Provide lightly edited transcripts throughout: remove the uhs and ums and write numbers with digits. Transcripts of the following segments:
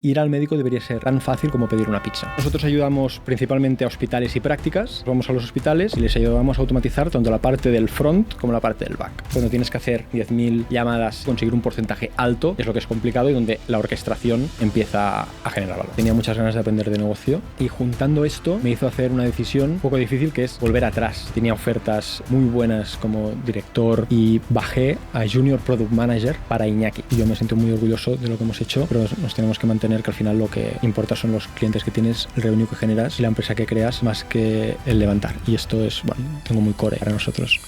Ir al médico debería ser tan fácil como pedir una pizza. Nosotros ayudamos principalmente a hospitales y prácticas. Vamos a los hospitales y les ayudamos a automatizar tanto la parte del front como la parte del back. Cuando tienes que hacer 10.000 llamadas, conseguir un porcentaje alto es lo que es complicado y donde la orquestación empieza a generar valor. Tenía muchas ganas de aprender de negocio y juntando esto me hizo hacer una decisión un poco difícil, que es volver atrás. Tenía ofertas muy buenas como director y bajé a Junior Product Manager para Iñaki. Y yo me siento muy orgulloso de lo que hemos hecho, pero nos tenemos que mantener que al final lo que importa son los clientes que tienes, el revenue que generas y la empresa que creas, más que el levantar. Y esto es, bueno, tengo muy core para nosotros.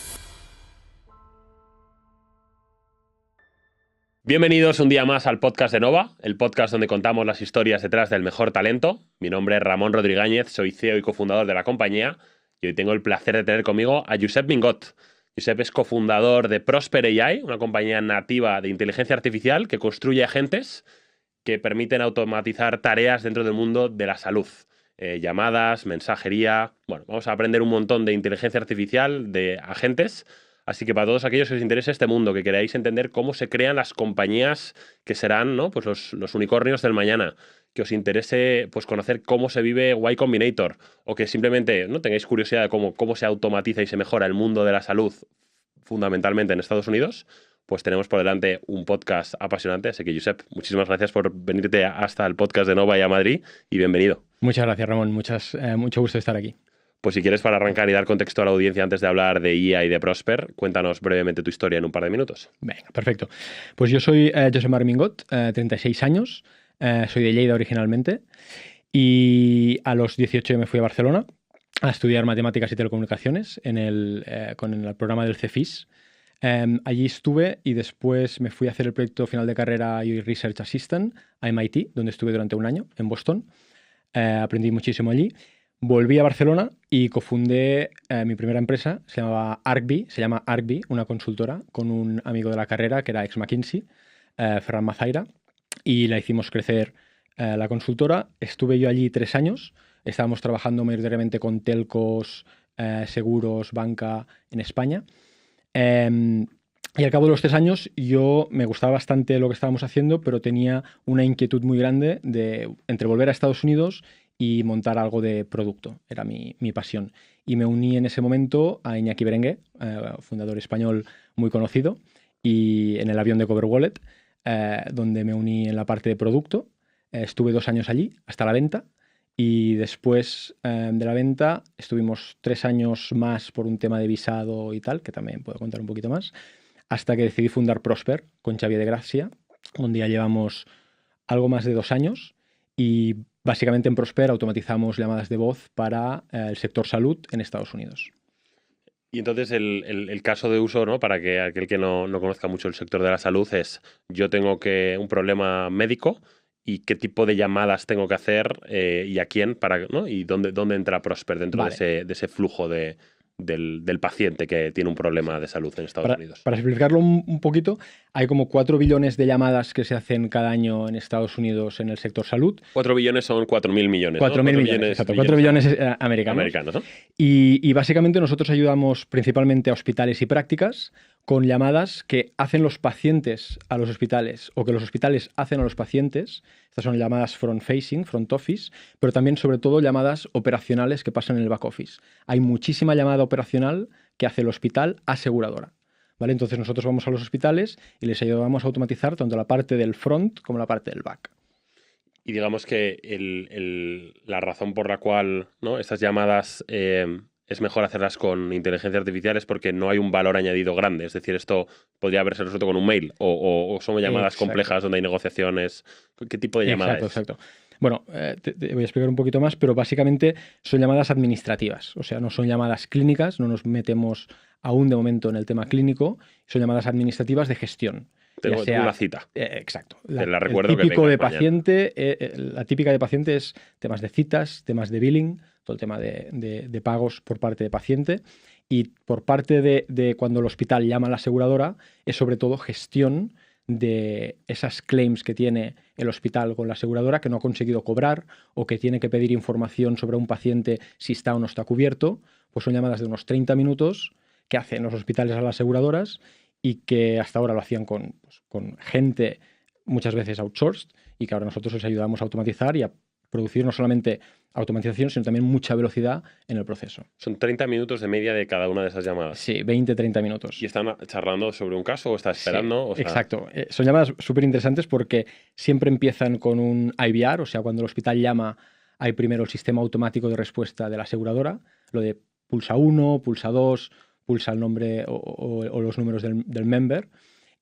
Bienvenidos un día más al podcast de Nova, el podcast donde contamos las historias detrás del mejor talento. Mi nombre es Ramón Rodríguez, soy CEO y cofundador de la compañía y hoy tengo el placer de tener conmigo a Josep Mingot. Josep es cofundador de Prosper AI, una compañía nativa de inteligencia artificial que construye agentes que permiten automatizar tareas dentro del mundo de la salud. Llamadas, mensajería... Bueno, vamos a aprender un montón de inteligencia artificial, de agentes. Así que para todos aquellos que os interese este mundo, que queráis entender cómo se crean las compañías que serán, ¿no?, pues los unicornios del mañana, que os interese pues conocer cómo se vive Y Combinator, o que simplemente no tengáis curiosidad de cómo se automatiza y se mejora el mundo de la salud fundamentalmente en Estados Unidos, pues tenemos por delante un podcast apasionante. Así que, Josep, muchísimas gracias por venirte hasta el podcast de Nova y a Madrid y bienvenido. Muchas gracias, Ramón. Mucho gusto de estar aquí. Pues si quieres, para arrancar y dar contexto a la audiencia antes de hablar de IA y de Prosper, cuéntanos brevemente tu historia en un par de minutos. Venga, perfecto. Pues yo soy Josep Mingot, 36 años, soy de Lleida originalmente y a los 18 me fui a Barcelona a estudiar matemáticas y telecomunicaciones con el programa del CEFIS. Allí estuve y después me fui a hacer el proyecto final de carrera y Research Assistant a MIT, donde estuve durante un año en Boston. Aprendí muchísimo allí. Volví a Barcelona y cofundé mi primera empresa, se llama ArcBee, una consultora, con un amigo de la carrera que era ex McKinsey, Ferran Mazaira, y la hicimos crecer la consultora. Estuve yo allí 3 años, estábamos trabajando mayoritariamente con telcos, seguros, banca en España. Y al cabo de los 3 años me gustaba bastante lo que estábamos haciendo, pero tenía una inquietud muy grande entre volver a Estados Unidos y montar algo de producto. Era mi pasión. Y me uní en ese momento a Iñaki Berenguer, fundador español muy conocido, y en el avión de CoverWallet, donde me uní en la parte de producto. Estuve 2 años allí, hasta la venta. Y después de la venta estuvimos 3 años más por un tema de visado y tal, que también puedo contar un poquito más, hasta que decidí fundar Prosper con Xavier de Gracia, donde ya llevamos algo más de 2 años y básicamente en Prosper automatizamos llamadas de voz para el sector salud en Estados Unidos. Y entonces el caso de uso, ¿no?, para que aquel que no conozca mucho el sector de la salud, es: yo tengo un problema médico y qué tipo de llamadas tengo que hacer y a quién, ¿no? Y dónde entra Prosper dentro de ese flujo del paciente que tiene un problema de salud en Estados Unidos. Para explicarlo un poquito, hay como 4 billones de llamadas que se hacen cada año en Estados Unidos en el sector salud. 4 billones son 4.000 millones. 4.000 millones, exacto. 4 billones americanos. ¿No? Y básicamente nosotros ayudamos principalmente a hospitales y prácticas con llamadas que hacen los pacientes a los hospitales o que los hospitales hacen a los pacientes. Estas son llamadas front-facing, front office, pero también, sobre todo, llamadas operacionales que pasan en el back office. Hay muchísima llamada operacional que hace el hospital aseguradora, ¿vale? Entonces nosotros vamos a los hospitales y les ayudamos a automatizar tanto la parte del front como la parte del back. Y digamos que la razón por la cual, ¿no?, estas llamadas es mejor hacerlas con inteligencia artificial es porque no hay un valor añadido grande. Es decir, esto podría haberse resuelto con un mail o son llamadas complejas donde hay negociaciones. ¿Qué tipo de llamada es? Exacto. Bueno, te voy a explicar un poquito más, pero básicamente son llamadas administrativas. O sea, no son llamadas clínicas, no nos metemos aún de momento en el tema clínico. Son llamadas administrativas de gestión. Tengo una cita. Exacto. La recuerdo el típico que de paciente, la típica de paciente es temas de citas, temas de billing, todo el tema de pagos por parte de paciente. Y por parte de cuando el hospital llama a la aseguradora, es sobre todo gestión de esas claims que tiene el hospital con la aseguradora que no ha conseguido cobrar o que tiene que pedir información sobre un paciente si está o no está cubierto. Pues son llamadas de unos 30 minutos que hacen los hospitales a las aseguradoras y que hasta ahora lo hacían con gente muchas veces outsourced y que ahora nosotros les ayudamos a automatizar y a producir no solamente automatización, sino también mucha velocidad en el proceso. Son 30 minutos de media de cada una de esas llamadas. Sí, 20-30 minutos. ¿Y están charlando sobre un caso o está esperando? Sí, o sea... Exacto. Son llamadas súper interesantes porque siempre empiezan con un IVR, o sea, cuando el hospital llama, hay primero el sistema automático de respuesta de la aseguradora, lo de pulsa 1, pulsa 2, pulsa el nombre o los números del member,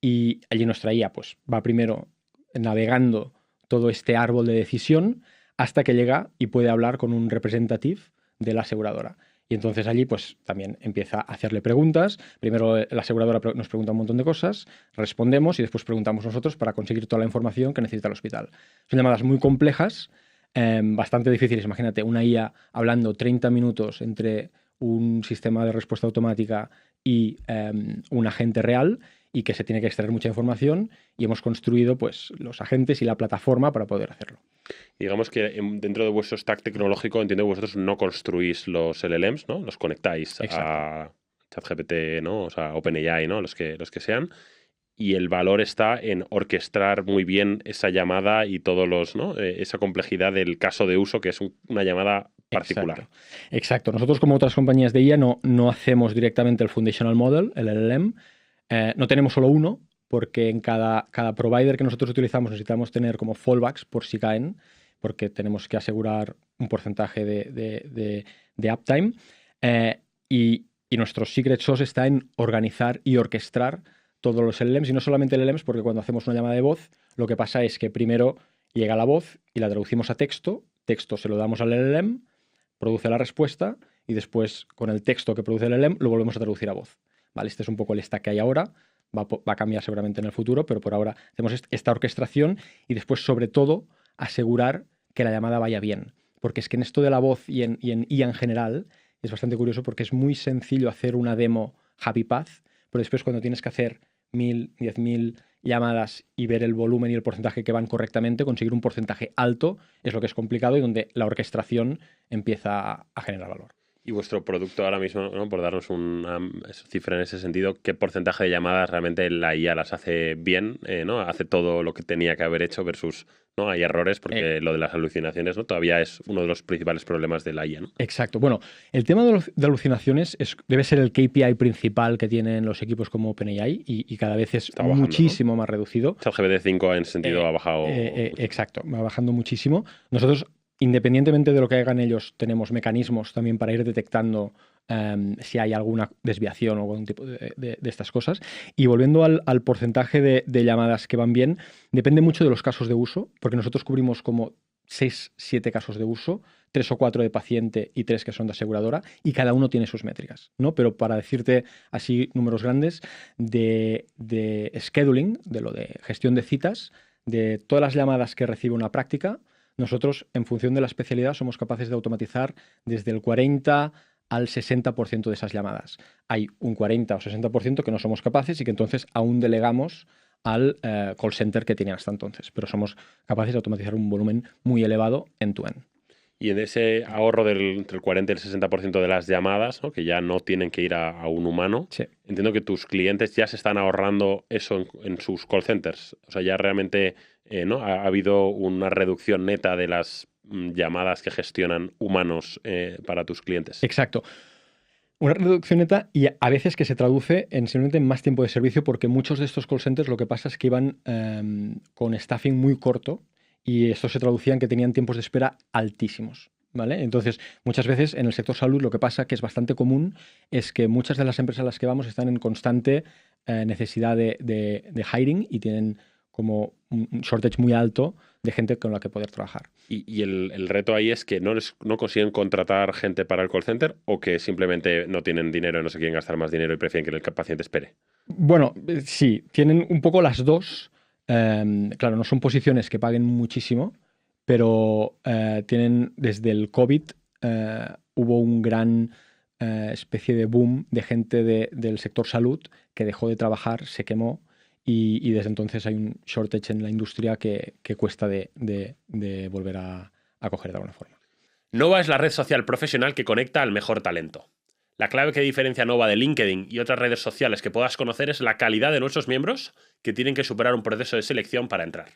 y allí nuestra IA pues, va primero navegando todo este árbol de decisión hasta que llega y puede hablar con un representative de la aseguradora. Y entonces allí pues también empieza a hacerle preguntas. Primero la aseguradora nos pregunta un montón de cosas, respondemos y después preguntamos nosotros para conseguir toda la información que necesita el hospital. Son llamadas muy complejas, bastante difíciles. Imagínate una IA hablando 30 minutos entre un sistema de respuesta automática y un agente real, y que se tiene que extraer mucha información, y hemos construido pues los agentes y la plataforma para poder hacerlo. Digamos que dentro de vuestro stack tecnológico entiendo que vosotros no construís los LLMs, ¿no? Los conectáis a ChatGPT, ¿no? O sea, OpenAI, ¿no? Los que sean. Y el valor está en orquestar muy bien esa llamada y todos los, ¿no? Esa complejidad del caso de uso, que es una llamada particular. Exacto. Nosotros, como otras compañías de IA, no hacemos directamente el Foundational Model, el LLM. No tenemos solo uno, porque en cada provider que nosotros utilizamos necesitamos tener como fallbacks por si caen, porque tenemos que asegurar un porcentaje de uptime. Y nuestro secret sauce está en organizar y orquestar todos los LLMs, y no solamente LLMs, porque cuando hacemos una llamada de voz, lo que pasa es que primero llega la voz y la traducimos a texto se lo damos al LLM, produce la respuesta, y después con el texto que produce el LLM lo volvemos a traducir a voz. ¿Vale? Este es un poco el stack que hay ahora, va a cambiar seguramente en el futuro, pero por ahora hacemos esta orquestación y después, sobre todo, asegurar que la llamada vaya bien. Porque es que en esto de la voz y en IA en general es bastante curioso, porque es muy sencillo hacer una demo Happy Path, pero después cuando tienes que hacer 1000, 10.000 llamadas y ver el volumen y el porcentaje que van correctamente, conseguir un porcentaje alto es lo que es complicado, y donde la orquestación empieza a generar valor. Y vuestro producto ahora mismo, ¿no? Por darnos una cifra en ese sentido, ¿qué porcentaje de llamadas realmente la IA las hace bien? ¿No? Hace todo lo que tenía que haber hecho versus, ¿no? Hay errores, porque lo de las alucinaciones, ¿no? Todavía es uno de los principales problemas de la IA, ¿no? Exacto. Bueno, el tema de alucinaciones debe ser el KPI principal que tienen los equipos como OpenAI, y cada vez es bajando, muchísimo, ¿no?, más reducido. ChatGPT 5 en ese sentido ha bajado. Exacto, va bajando muchísimo. Nosotros, independientemente de lo que hagan ellos, tenemos mecanismos también para ir detectando si hay alguna desviación o algún tipo de estas cosas. Y volviendo al porcentaje de llamadas que van bien, depende mucho de los casos de uso, porque nosotros cubrimos como 6-7 casos de uso, 3 o 4 de paciente y 3 que son de aseguradora, y cada uno tiene sus métricas, ¿no? Pero para decirte así números grandes, de scheduling, de lo de gestión de citas, de todas las llamadas que recibe una práctica, nosotros, en función de la especialidad, somos capaces de automatizar desde el 40 al 60% de esas llamadas. Hay un 40 o 60% que no somos capaces y que entonces aún delegamos al call center que tenían hasta entonces, pero somos capaces de automatizar un volumen muy elevado end-to-end. Y en ese ahorro entre el 40 y el 60% de las llamadas, ¿no? Que ya no tienen que ir a un humano, sí, entiendo que tus clientes ya se están ahorrando eso en sus call centers. O sea, ya realmente ¿no? ha habido una reducción neta de las llamadas que gestionan humanos para tus clientes. Exacto. Una reducción neta, y a veces que se traduce en simplemente más tiempo de servicio, porque muchos de estos call centers lo que pasa es que iban con staffing muy corto, y esto se traducía en que tenían tiempos de espera altísimos, ¿vale? Entonces, muchas veces en el sector salud lo que pasa, que es bastante común, es que muchas de las empresas a las que vamos están en constante necesidad de hiring, y tienen como un shortage muy alto de gente con la que poder trabajar. Y el reto ahí es que no consiguen contratar gente para el call center, o que simplemente no tienen dinero y no se quieren gastar más dinero y prefieren que el paciente espere. Bueno, sí, tienen un poco las dos. Claro, no son posiciones que paguen muchísimo, pero tienen, desde el COVID, hubo un gran especie de boom de gente del sector salud que dejó de trabajar, se quemó, y desde entonces hay un shortage en la industria que cuesta de volver a coger de alguna forma. Nova es la red social profesional que conecta al mejor talento. La clave que diferencia a Nova de LinkedIn y otras redes sociales que puedas conocer es la calidad de nuestros miembros, que tienen que superar un proceso de selección para entrar.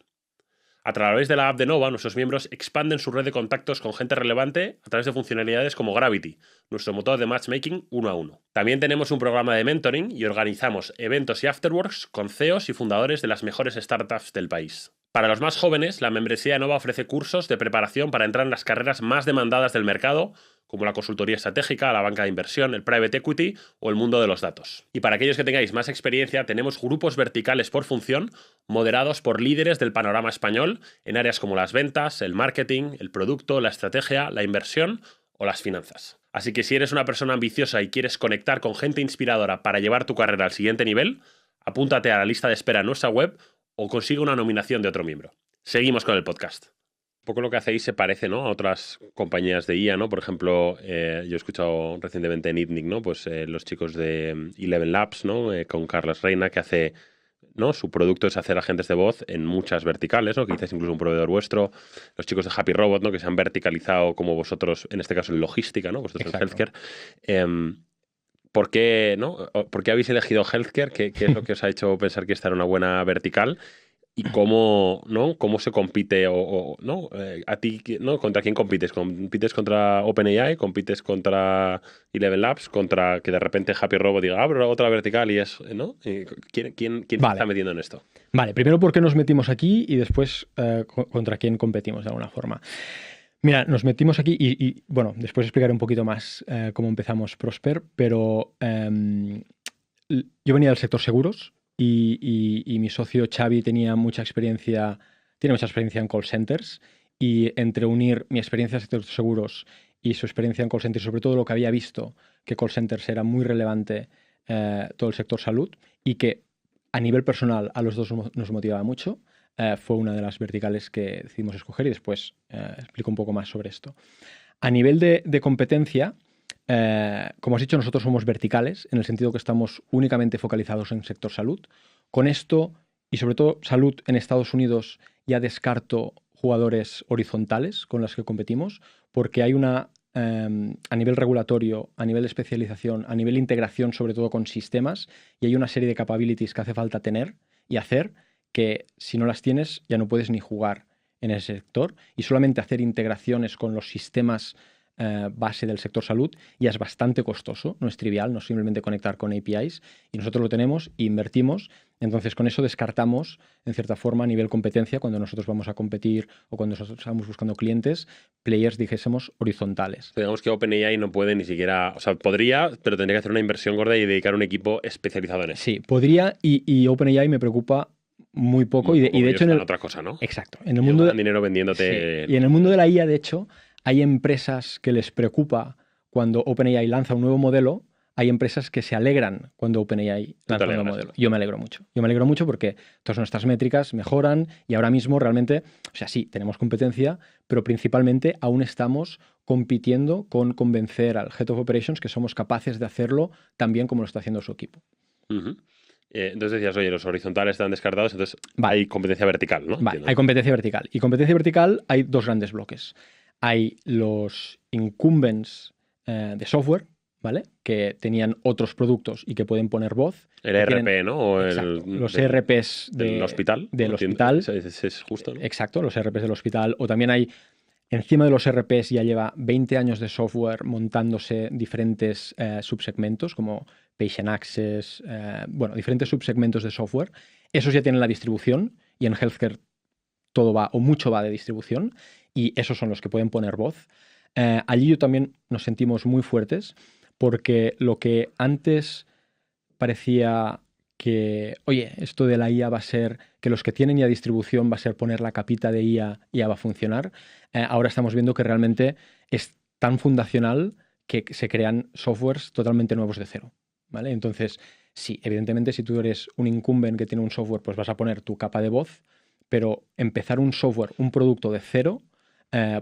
A través de la app de Nova, nuestros miembros expanden su red de contactos con gente relevante a través de funcionalidades como Gravity, nuestro motor de matchmaking 1 a 1. También tenemos un programa de mentoring y organizamos eventos y afterworks con CEOs y fundadores de las mejores startups del país. Para los más jóvenes, la membresía de Nova ofrece cursos de preparación para entrar en las carreras más demandadas del mercado, como la consultoría estratégica, la banca de inversión, el private equity o el mundo de los datos. Y para aquellos que tengáis más experiencia, tenemos grupos verticales por función, moderados por líderes del panorama español, en áreas como las ventas, el marketing, el producto, la estrategia, la inversión o las finanzas. Así que si eres una persona ambiciosa y quieres conectar con gente inspiradora para llevar tu carrera al siguiente nivel, apúntate a la lista de espera en nuestra web o consigue una nominación de otro miembro. Seguimos con el podcast. Un poco lo que hacéis se parece, ¿no?, a otras compañías de IA, ¿no? Por ejemplo, yo he escuchado recientemente en ITNIC, ¿no? Pues los chicos de Eleven Labs, ¿no? Con Carlos Reina, que hace, ¿no? Su producto es hacer agentes de voz en muchas verticales, ¿no? Quizás incluso un proveedor vuestro. Los chicos de Happy Robot, ¿no? Que se han verticalizado como vosotros, en este caso en logística, ¿no? Vosotros en healthcare. ¿Por qué, ¿no? ¿Por qué habéis elegido healthcare? ¿Qué es lo que os ha hecho pensar que esta era una buena vertical? ¿Y cómo, ¿no? ¿Cómo se compite? ¿No? ¿A ti, ¿no? ¿Contra quién compites? ¿Compites contra OpenAI? ¿Compites contra Eleven Labs? ¿Contra que de repente Happy Robot diga, abro otra vertical y es, ¿no? ¿Quién se está metiendo en esto? Vale, primero por qué nos metimos aquí y después contra quién competimos de alguna forma. Mira, nos metimos aquí y bueno, después explicaré un poquito más cómo empezamos Prosper, pero yo venía del sector seguros y mi socio Xavi tiene mucha experiencia en call centers, y entre unir mi experiencia en sector seguros y su experiencia en call centers, sobre todo lo que había visto, que call centers era muy relevante todo el sector salud y que a nivel personal a los dos nos motivaba mucho. Fue una de las verticales que decidimos escoger y después explico un poco más sobre esto. A nivel de competencia, como has dicho, nosotros somos verticales en el sentido que estamos únicamente focalizados en sector salud. Con esto, y sobre todo salud en Estados Unidos, ya descarto jugadores horizontales con los que competimos, porque hay una, a nivel regulatorio, a nivel de especialización, a nivel de integración, sobre todo con sistemas, y hay una serie de capabilities que hace falta tener y hacer, que si no las tienes ya no puedes ni jugar en ese sector, y solamente hacer integraciones con los sistemas base del sector salud ya es bastante costoso, no es trivial, no es simplemente conectar con APIs, y nosotros lo tenemos e invertimos. Entonces con eso descartamos en cierta forma a nivel competencia, cuando nosotros vamos a competir o cuando nosotros estamos buscando clientes, players dijésemos horizontales. Digamos que OpenAI no puede ni siquiera, o sea, podría, pero tendría que hacer una inversión gorda y dedicar un equipo especializado en eso. Sí, podría, y OpenAI me preocupa muy poco, y de hecho en otra cosa, ¿no? Exacto, en el mundo dinero vendiéndote. Sí. Y en el mundo de la IA, de hecho, hay empresas que les preocupa cuando OpenAI lanza un nuevo modelo. Hay empresas que se alegran cuando OpenAI lanza un nuevo modelo. Yo me alegro mucho. Yo me alegro mucho porque todas nuestras métricas mejoran y ahora mismo realmente, o sea, sí, tenemos competencia, pero principalmente aún estamos compitiendo con convencer al Head of Operations que somos capaces de hacerlo tan bien como lo está haciendo su equipo. Entonces decías, oye, los horizontales están descartados, entonces hay competencia vertical, ¿no? Vale, hay competencia vertical. Y competencia vertical hay dos grandes bloques. Hay los incumbents de software, ¿vale? Que tenían otros productos y que pueden poner voz. El ERP, ¿no? O los ERPs del hospital. Del hospital. Es justo, ¿no? Exacto, los ERPs del hospital. O también hay, encima de los ERPs ya lleva 20 años de software montándose diferentes subsegmentos, como Patient Access, diferentes subsegmentos de software. Esos ya tienen la distribución, y en healthcare todo va, o mucho va de distribución, y esos son los que pueden poner voz. Allí yo también nos sentimos muy fuertes, porque lo que antes parecía que, oye, esto de la IA va a ser, que los que tienen ya distribución va a ser poner la capita de IA y ya va a funcionar, ahora estamos viendo que realmente es tan fundacional que se crean softwares totalmente nuevos de cero, ¿vale? Entonces, sí, evidentemente si tú eres un incumbent que tiene un software, pues vas a poner tu capa de voz, pero empezar un software, un producto de cero,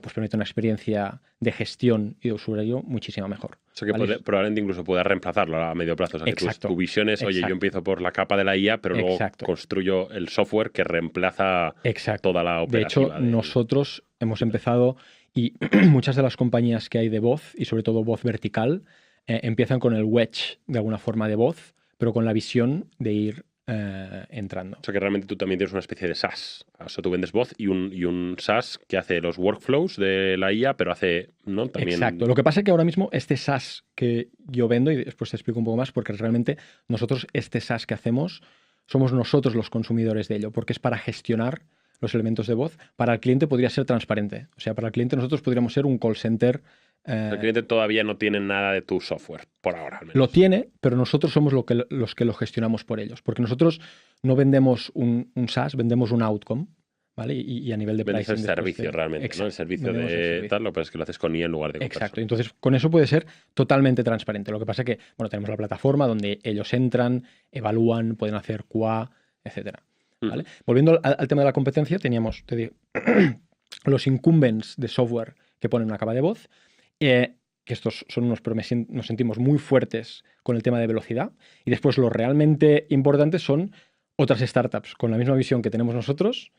pues permite una experiencia de gestión y de usuario muchísimo mejor. O sea que ¿vale? Probablemente incluso puedas reemplazarlo a medio plazo. O sea, que tu visión es, oye, yo empiezo por la capa de la IA, pero luego construyo el software que reemplaza toda la operativa. De hecho, nosotros hemos empezado, y muchas de las compañías que hay de voz, y sobre todo voz vertical, empiezan con el wedge de alguna forma de voz, pero con la visión de ir entrando. O sea que realmente tú también tienes una especie de SaaS. O sea, tú vendes voz y un SaaS que hace los workflows de la IA, pero hace, ¿no? También... Exacto. Lo que pasa es que ahora mismo este SaaS que yo vendo, y después te explico un poco más, porque realmente nosotros este SaaS que hacemos somos nosotros los consumidores de ello, porque es para gestionar los elementos de voz. Para el cliente podría ser transparente. O sea, para el cliente nosotros podríamos ser un call center. El cliente todavía no tiene nada de tu software, por ahora al menos. Lo tiene, pero nosotros somos los que lo gestionamos por ellos. Porque nosotros no vendemos un SaaS, vendemos un outcome. ¿Vale? Y a nivel de vendes pricing. el servicio realmente, exacto, ¿no? El servicio de tal, lo que pasa es que lo haces con IA en lugar de con exacto. persona. Entonces, con eso puede ser totalmente transparente. Lo que pasa es que, bueno, tenemos la plataforma donde ellos entran, evalúan, pueden hacer QA, etcétera. ¿Vale? Volviendo al tema de la competencia, teníamos, te digo, los incumbents de software que ponen una capa de voz, que estos son unos, pero nos sentimos muy fuertes con el tema de velocidad. Y después lo realmente importante son otras startups con la misma visión que tenemos nosotros,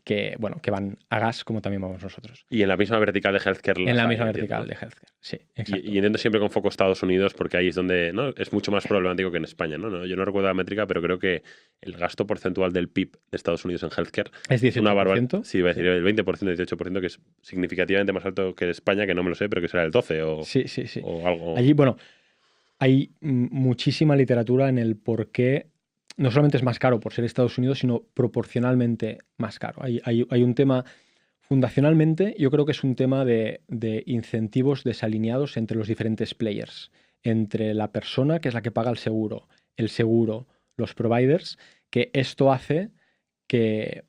que van a gas como también vamos nosotros. Y en la misma vertical de healthcare. En la misma vertical de healthcare, sí, exacto. Y entiendo siempre con foco Estados Unidos, porque ahí es donde, ¿no? Es mucho más problemático que en España, ¿no? Yo no recuerdo la métrica, pero creo que el gasto porcentual del PIB de Estados Unidos en healthcare es 18%. Una barbaridad. Sí, iba a decir el 20%, el 18%, que es significativamente más alto que España, que no me lo sé, pero que será el 12% o, sí. o algo. Allí, bueno, hay muchísima literatura en el por qué no solamente es más caro por ser Estados Unidos, sino proporcionalmente más caro. Hay un tema, fundacionalmente, yo creo que es un tema de incentivos desalineados entre los diferentes players, entre la persona que es la que paga el seguro, los providers, que esto hace que,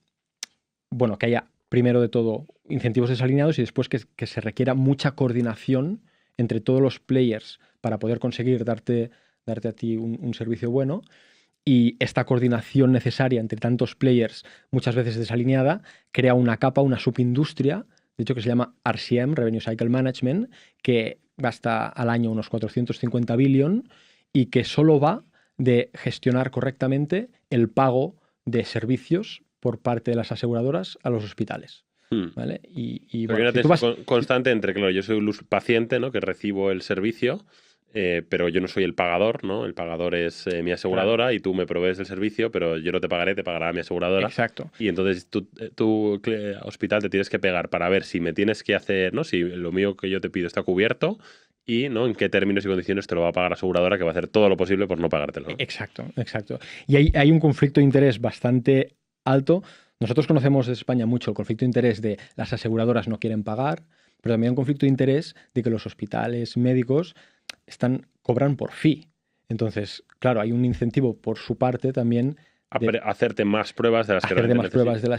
bueno, que haya primero de todo incentivos desalineados y después que se requiera mucha coordinación entre todos los players para poder conseguir darte a ti un servicio bueno. Y esta coordinación necesaria entre tantos players, muchas veces desalineada, crea una capa, una subindustria, de hecho que se llama RCM, Revenue Cycle Management, que gasta al año unos 450 billion y que solo va de gestionar correctamente el pago de servicios por parte de las aseguradoras a los hospitales. ¿Vale? Y bueno, hay una tensión constante entre, claro, yo soy un paciente, ¿no? Que recibo el servicio, pero yo no soy el pagador, ¿no? El pagador es mi aseguradora, claro. Y tú me provees el servicio, pero yo no te pagaré, te pagará mi aseguradora. Exacto. Y entonces tú hospital te tienes que pegar para ver si me tienes que hacer, ¿no? Si lo mío que yo te pido está cubierto y, ¿no? En qué términos y condiciones te lo va a pagar la aseguradora, que va a hacer todo lo posible por no pagártelo, ¿no? Exacto. Y hay un conflicto de interés bastante alto. Nosotros conocemos de España mucho el conflicto de interés de las aseguradoras no quieren pagar, pero también un conflicto de interés de que los hospitales médicos cobran por fee. Entonces, claro, hay un incentivo por su parte también hacerte más pruebas de las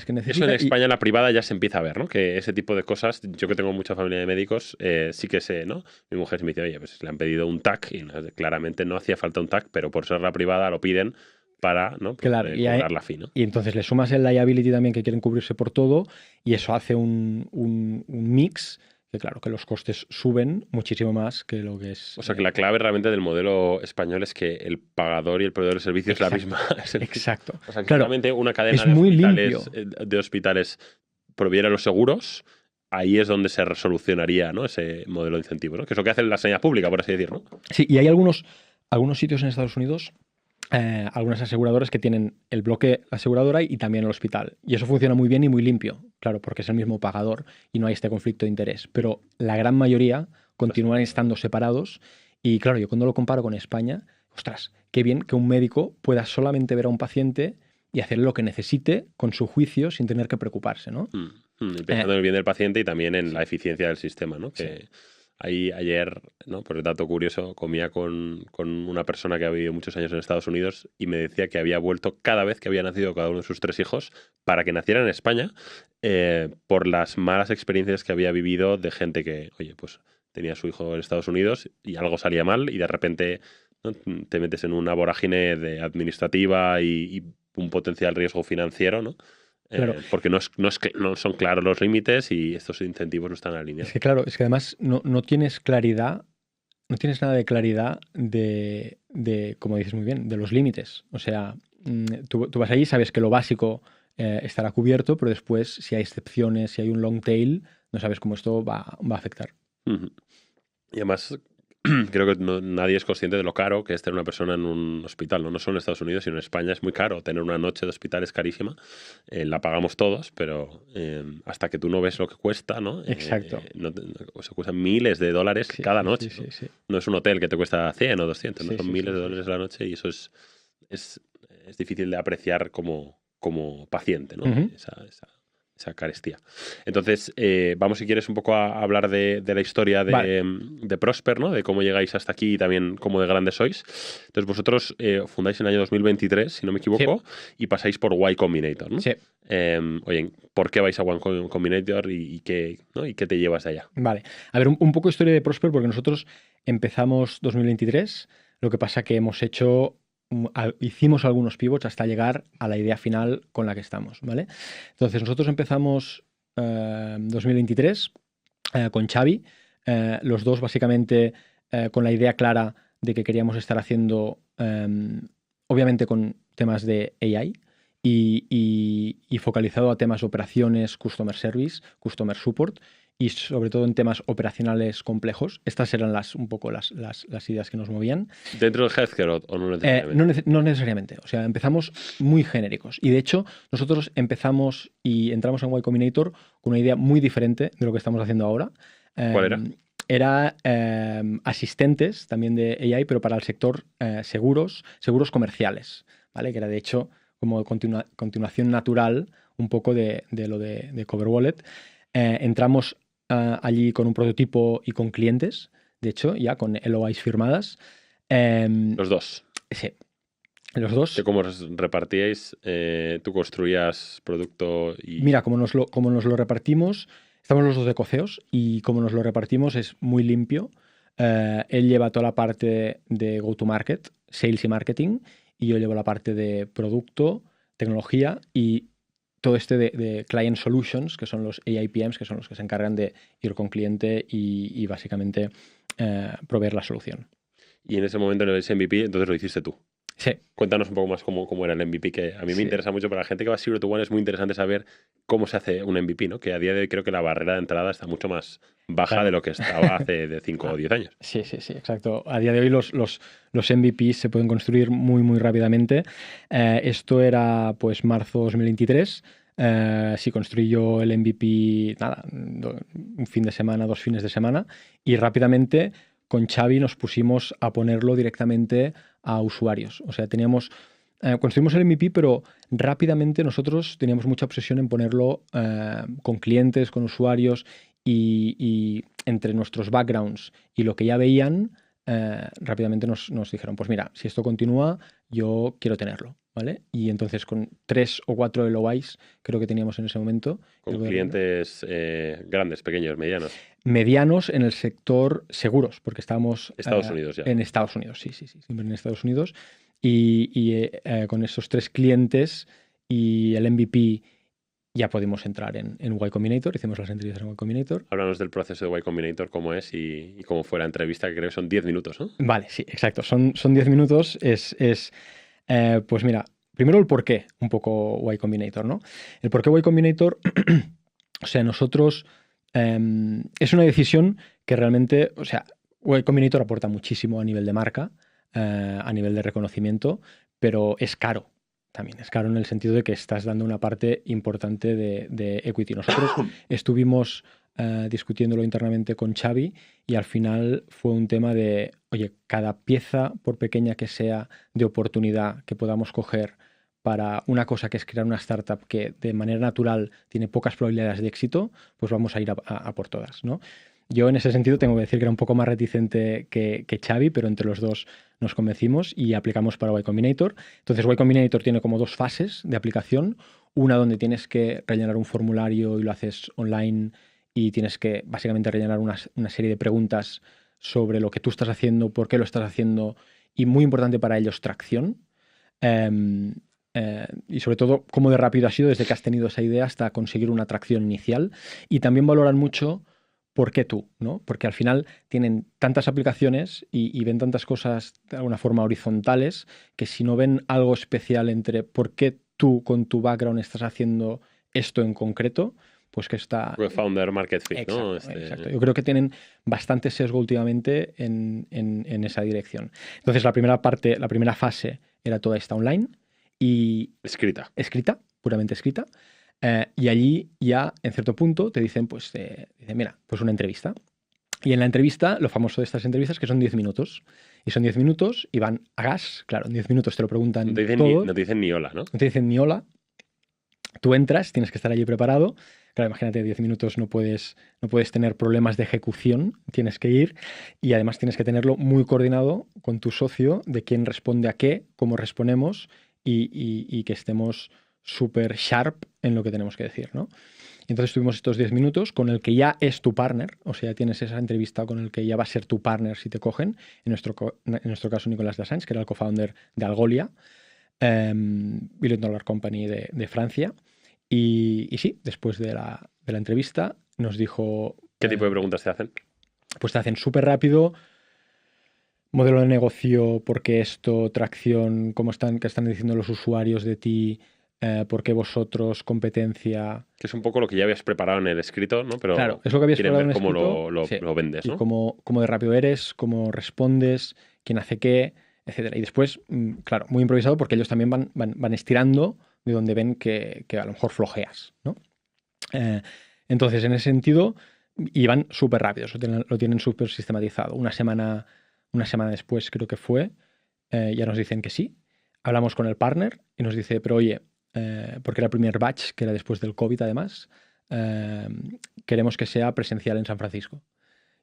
que necesitas. Eso en España, en la privada, ya se empieza a ver, ¿no? Que ese tipo de cosas, yo que tengo mucha familia de médicos, sí que sé, ¿no? Mi mujer me dice, oye, pues le han pedido un TAC y claramente no hacía falta un TAC, pero por ser la privada lo piden para, ¿no? Pues, claro, cobrar la fee, ¿no? Y entonces le sumas el liability también, que quieren cubrirse por todo, y eso hace un mix que, claro, que los costes suben muchísimo más que lo que es... O sea, que la clave realmente del modelo español es que el pagador y el proveedor de servicio es la misma. Exacto. O sea, que claro, realmente una cadena es muy de hospitales proviera los seguros, ahí es donde se resolucionaría, ¿no? Ese modelo de incentivo, ¿no? Que es lo que hace la sanidad pública, por así decirlo, ¿no? Sí, y hay algunos sitios en Estados Unidos, algunas aseguradoras que tienen el bloque aseguradora y también el hospital. Y eso funciona muy bien y muy limpio, claro, porque es el mismo pagador y no hay este conflicto de interés. Pero la gran mayoría continúan estando separados. Y claro, yo cuando lo comparo con España, ostras, qué bien que un médico pueda solamente ver a un paciente y hacer lo que necesite con su juicio sin tener que preocuparse, ¿no? Pensando en el bien del paciente y también en la eficiencia del sistema, ¿no? Que sí. Ahí ayer, ¿no? Por el dato curioso, comía con una persona que ha vivido muchos años en Estados Unidos y me decía que había vuelto cada vez que había nacido cada uno de sus 3 hijos para que nacieran en España por las malas experiencias que había vivido de gente que, oye, pues tenía a su hijo en Estados Unidos y algo salía mal y de repente, ¿no? Te metes en una vorágine administrativa y un potencial riesgo financiero, ¿no? Claro. Porque no son claros los límites y estos incentivos no están alineados. Es que claro, es que además no tienes claridad, no tienes nada de claridad de, como dices muy bien, de los límites. O sea, tú vas allí, sabes que lo básico estará cubierto, pero después, si hay excepciones, si hay un long tail, no sabes cómo esto va a afectar. Y además, creo que nadie es consciente de lo caro que es tener una persona en un hospital, ¿no? No solo en Estados Unidos, sino en España es muy caro. Tener una noche de hospital es carísima. La pagamos todos, pero hasta que tú no ves lo que cuesta, ¿no? Exacto. Se cuestan miles de dólares cada noche. Sí, ¿no? Sí. No es un hotel que te cuesta 100 o 200, ¿no? Sí, Son sí, miles sí, de sí. dólares la noche y eso es difícil de apreciar como paciente, ¿no? Ujú. Esa carestía. Entonces, vamos, si quieres, un poco a hablar de la historia Vale. de Prosper, ¿no? De cómo llegáis hasta aquí y también cómo de grandes sois. Entonces, vosotros fundáis en el año 2023, si no me equivoco, y pasáis por Y Combinator, ¿no? Sí. Oye, ¿por qué vais a Y Combinator y qué, ¿no? ¿Y qué te llevas de allá? Vale. A ver, un poco historia de Prosper, porque nosotros empezamos 2023, lo que pasa que hicimos algunos pivots hasta llegar a la idea final con la que estamos, ¿vale? Entonces, nosotros empezamos 2023 con Xavi, los dos básicamente con la idea clara de que queríamos estar haciendo, obviamente con temas de AI y focalizado a temas de operaciones, customer service, customer support y sobre todo en temas operacionales complejos. Estas eran un poco las ideas que nos movían. ¿Dentro del healthcare o no necesariamente? No necesariamente. O sea, empezamos muy genéricos. Y de hecho, nosotros empezamos y entramos en Y Combinator con una idea muy diferente de lo que estamos haciendo ahora. ¿Cuál era? Era asistentes también de AI, pero para el sector seguros comerciales, ¿vale? Que era de hecho como continuación natural un poco de lo de Cover Wallet. Entramos allí con un prototipo y con clientes, de hecho, ya con LOIs firmadas. Los dos. Sí, los dos. ¿Que cómo os repartíais? ¿Tú construías producto y...? Mira, como nos lo repartimos, estamos los dos de Coceos y como nos lo repartimos es muy limpio. Él lleva toda la parte de go-to-market, sales y marketing, y yo llevo la parte de producto, tecnología y todo de client solutions, que son los AIPMs, que son los que se encargan de ir con cliente y básicamente proveer la solución. Y en ese momento en el MVP, entonces lo hiciste tú. Sí. Cuéntanos un poco más cómo era el MVP, que a mí me interesa mucho. Para la gente que va a Zero to One es muy interesante saber cómo se hace un MVP, ¿no? Que a día de hoy creo que la barrera de entrada está mucho más baja de lo que estaba hace de 5 o 10 años. Sí, exacto. A día de hoy los MVPs se pueden construir muy, muy rápidamente. Esto era pues marzo 2023. Si construí yo el MVP, nada, un fin de semana, 2 fines de semana, y rápidamente con Xavi nos pusimos a ponerlo directamente a usuarios. O sea, construimos el MVP, pero rápidamente nosotros teníamos mucha obsesión en ponerlo con clientes, con usuarios y entre nuestros backgrounds y lo que ya veían, rápidamente nos dijeron, pues mira, si esto continúa, yo quiero tenerlo, ¿vale? Y entonces con 3 o 4 LOIs creo que teníamos en ese momento. Con clientes grandes, pequeños, medianos. Medianos en el sector seguros, porque estábamos Estados Unidos ya. En Estados Unidos, sí, siempre en Estados Unidos. Y con esos 3 clientes y el MVP ya podemos entrar en Y Combinator, hicimos las entrevistas en Y Combinator. Háblanos del proceso de Y Combinator, cómo es y cómo fue la entrevista, que creo que son 10 minutos, ¿no? Vale, sí, exacto. Son 10 minutos. Pues mira, primero el porqué, un poco Y Combinator, ¿no? El porqué Y Combinator, o sea, nosotros, es una decisión que realmente, o sea, Y Combinator aporta muchísimo a nivel de marca, a nivel de reconocimiento, pero es caro. También es caro en el sentido de que estás dando una parte importante de equity. Nosotros estuvimos discutiéndolo internamente con Xavi y al final fue un tema de, oye, cada pieza, por pequeña que sea, de oportunidad que podamos coger para una cosa que es crear una startup que de manera natural tiene pocas probabilidades de éxito, pues vamos a ir a por todas, ¿no? Yo en ese sentido tengo que decir que era un poco más reticente que Xavi, pero entre los dos nos convencimos y aplicamos para Y Combinator. Entonces Y Combinator tiene como 2 fases de aplicación. Una donde tienes que rellenar un formulario y lo haces online y tienes que básicamente rellenar una serie de preguntas sobre lo que tú estás haciendo, por qué lo estás haciendo y muy importante para ellos, tracción. Y sobre todo, cómo de rápido ha sido desde que has tenido esa idea hasta conseguir una tracción inicial. Y también valoran mucho por qué tú, ¿no? Porque al final tienen tantas aplicaciones y ven tantas cosas de alguna forma horizontales que si no ven algo especial entre por qué tú con tu background estás haciendo esto en concreto, pues que está... Founder Market Fit, exacto, ¿no? Exacto. Yo creo que tienen bastante sesgo últimamente en esa dirección. Entonces, la primera fase era toda esta online y Escrita, puramente escrita. Y allí ya, en cierto punto, te dicen, pues, dicen, mira, pues una entrevista. Y en la entrevista, lo famoso de estas entrevistas, que son 10 minutos. Y son 10 minutos y van a gas. Claro, en 10 minutos te lo preguntan no te dicen, todo. no te dicen ni hola, ¿no? No te dicen ni hola. Tú entras, tienes que estar allí preparado. Claro, imagínate, 10 minutos no puedes tener problemas de ejecución, tienes que ir y además tienes que tenerlo muy coordinado con tu socio de quién responde a qué, cómo respondemos y que estemos súper sharp en lo que tenemos que decir, ¿no? Entonces tuvimos estos 10 minutos con el que ya es tu partner, o sea, tienes esa entrevista con el que ya va a ser tu partner si te cogen, en nuestro caso Nicolás Dassagne, que era el co-founder de Algolia, Billion Dollar Company de Francia. Y sí, después de la entrevista nos dijo... ¿Qué tipo de preguntas te hacen? Pues te hacen súper rápido, modelo de negocio, por qué esto, tracción, qué están diciendo los usuarios de ti, por qué vosotros, competencia... Que es un poco lo que ya habías preparado en el escrito, ¿no? Pero claro, es lo que habías quieren preparado ver en el cómo escrito, lo vendes, ¿no? Y cómo de rápido eres, cómo respondes, quién hace qué, etcétera. Y después, claro, muy improvisado porque ellos también van estirando de donde ven que a lo mejor flojeas, ¿no? Entonces, en ese sentido, y van súper rápidos, lo tienen súper sistematizado. Una semana después, creo que fue, ya nos dicen que sí. Hablamos con el partner y nos dice, pero oye, porque era el primer batch, que era después del COVID además, queremos que sea presencial en San Francisco.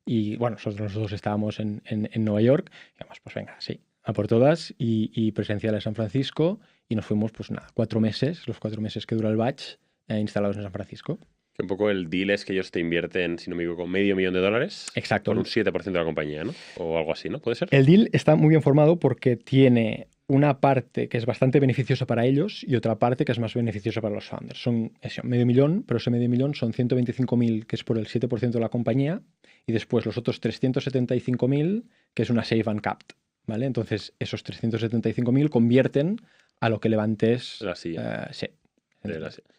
Y bueno, nosotros dos estábamos en Nueva York, y además, pues venga, sí, a por todas, y presencial en San Francisco, y nos fuimos, pues nada, 4 meses, los 4 meses que dura el batch, instalados en San Francisco. Que un poco el deal es que ellos te invierten, si no me equivoco, $500,000. Exacto. Por un 7% de la compañía, ¿no? O algo así, ¿no? ¿Puede ser? El deal está muy bien formado porque tiene una parte que es bastante beneficiosa para ellos y otra parte que es más beneficiosa para los founders. Son eso, $500,000, pero ese $500,000 son 125.000, que es por el 7% de la compañía, y después los otros 375.000, que es una save and capped, ¿vale? Entonces, esos 375.000 convierten a lo que levantes... La silla. Sí.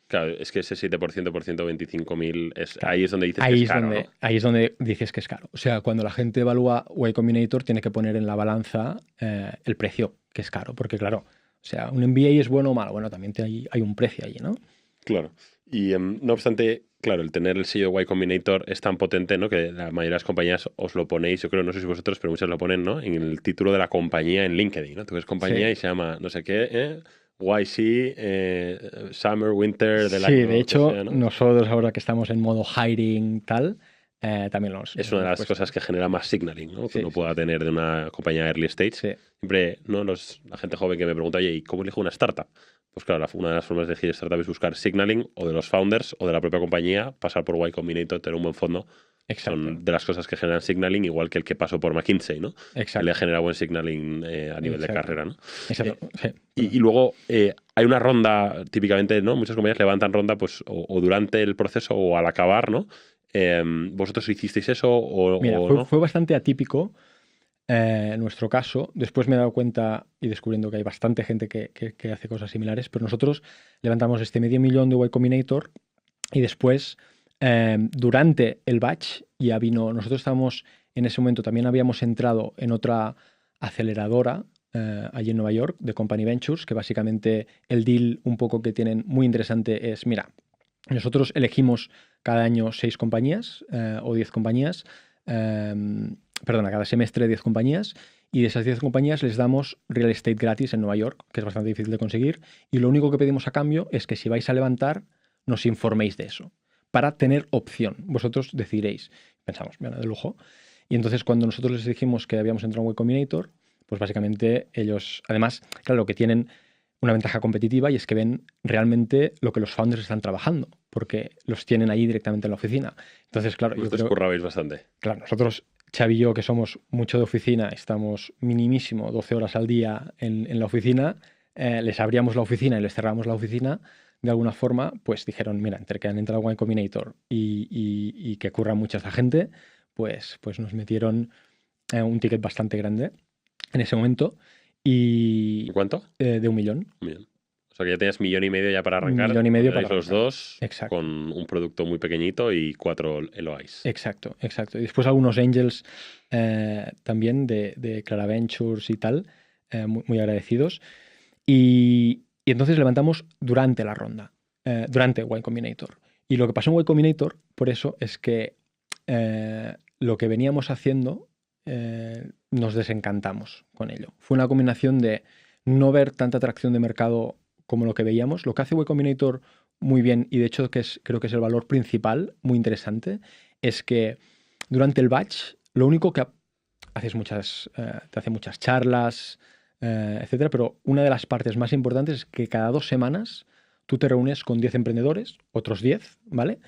Claro, es que ese 7% por 125.000, Claro. ahí es donde dices que es caro, ¿no? Ahí es donde dices que es caro. O sea, cuando la gente evalúa Y Combinator, tiene que poner en la balanza el precio, que es caro. Porque, claro, o sea, un MBA es bueno o malo. Bueno, también hay un precio allí, ¿no? Claro. Y no obstante, claro, el tener el sello de Y Combinator es tan potente, ¿no? Que la mayoría de las compañías os lo ponéis, yo creo, no sé si vosotros, pero muchas lo ponen, ¿no? En el título de la compañía en LinkedIn, ¿no? Tú ves compañía y se llama no sé qué, YC, Summer, Winter, del año. Sí, de hecho, sea, ¿no? nosotros ahora que estamos en modo hiring tal, también es una de las cosas que genera más signaling, ¿no? Que uno pueda tener de una compañía early stage. Sí. Siempre, ¿no? La gente joven que me pregunta, oye, ¿y cómo elijo una startup? Pues claro, una de las formas de elegir startup es buscar signaling o de los founders o de la propia compañía, pasar por Y Combinator, tener un buen fondo. Exacto. Son de las cosas que generan signaling, igual que el que pasó por McKinsey, ¿no? Exacto. Que le genera buen signaling a nivel de carrera, ¿no? Exacto. Sí. Y luego hay una ronda, típicamente, ¿no? Muchas compañías levantan ronda pues o durante el proceso o al acabar, ¿no? ¿Vosotros hicisteis eso o, Mira, o no? fue bastante atípico en nuestro caso. Después me he dado cuenta y descubriendo que hay bastante gente que hace cosas similares, pero nosotros levantamos este $500,000 de Y Combinator y después, durante el batch, ya vino... Nosotros estábamos, en ese momento, también habíamos entrado en otra aceleradora allí en Nueva York, de Company Ventures, que básicamente el deal un poco que tienen muy interesante es, mira, nosotros elegimos cada año 6 compañías o 10 compañías, perdona, cada semestre 10 compañías, y de esas 10 compañías les damos real estate gratis en Nueva York, que es bastante difícil de conseguir, y lo único que pedimos a cambio es que si vais a levantar, nos informéis de eso, para tener opción. Vosotros decidiréis. Pensamos, bueno, de lujo. Y entonces cuando nosotros les dijimos que habíamos entrado en Y Combinator, pues básicamente ellos, además, claro, lo que tienen una ventaja competitiva y es que ven realmente lo que los founders están trabajando, porque los tienen ahí directamente en la oficina. Entonces, claro, Vosotros currabais bastante. Claro, nosotros, Xavi y yo, que somos mucho de oficina, estamos minimísimo 12 horas al día en la oficina, les abríamos la oficina y les cerramos la oficina, de alguna forma, pues dijeron, mira, entre que han entrado en Y Combinator y que curra mucha esa gente, pues nos metieron un ticket bastante grande en ese momento. Y ¿Cuánto? de $1 millón. Bien. O sea que ya tenías 1,5 millones ya para arrancar. 1,5 millones para los arrancar. dos Exacto. con un producto muy pequeñito y 4 LOIs. Exacto. Y después algunos angels también de Clara Ventures y tal, muy agradecidos. Y entonces levantamos durante la ronda, durante Y Combinator. Y lo que pasó en Y Combinator, por eso, es que lo que veníamos haciendo nos desencantamos con ello. Fue una combinación de no ver tanta atracción de mercado como lo que veíamos. Lo que hace Y Combinator muy bien, y de hecho creo que es el valor principal, muy interesante, es que durante el batch lo único que te hace muchas charlas, etcétera, pero una de las partes más importantes es que cada 2 semanas tú te reúnes con 10 emprendedores, otros 10, ¿vale?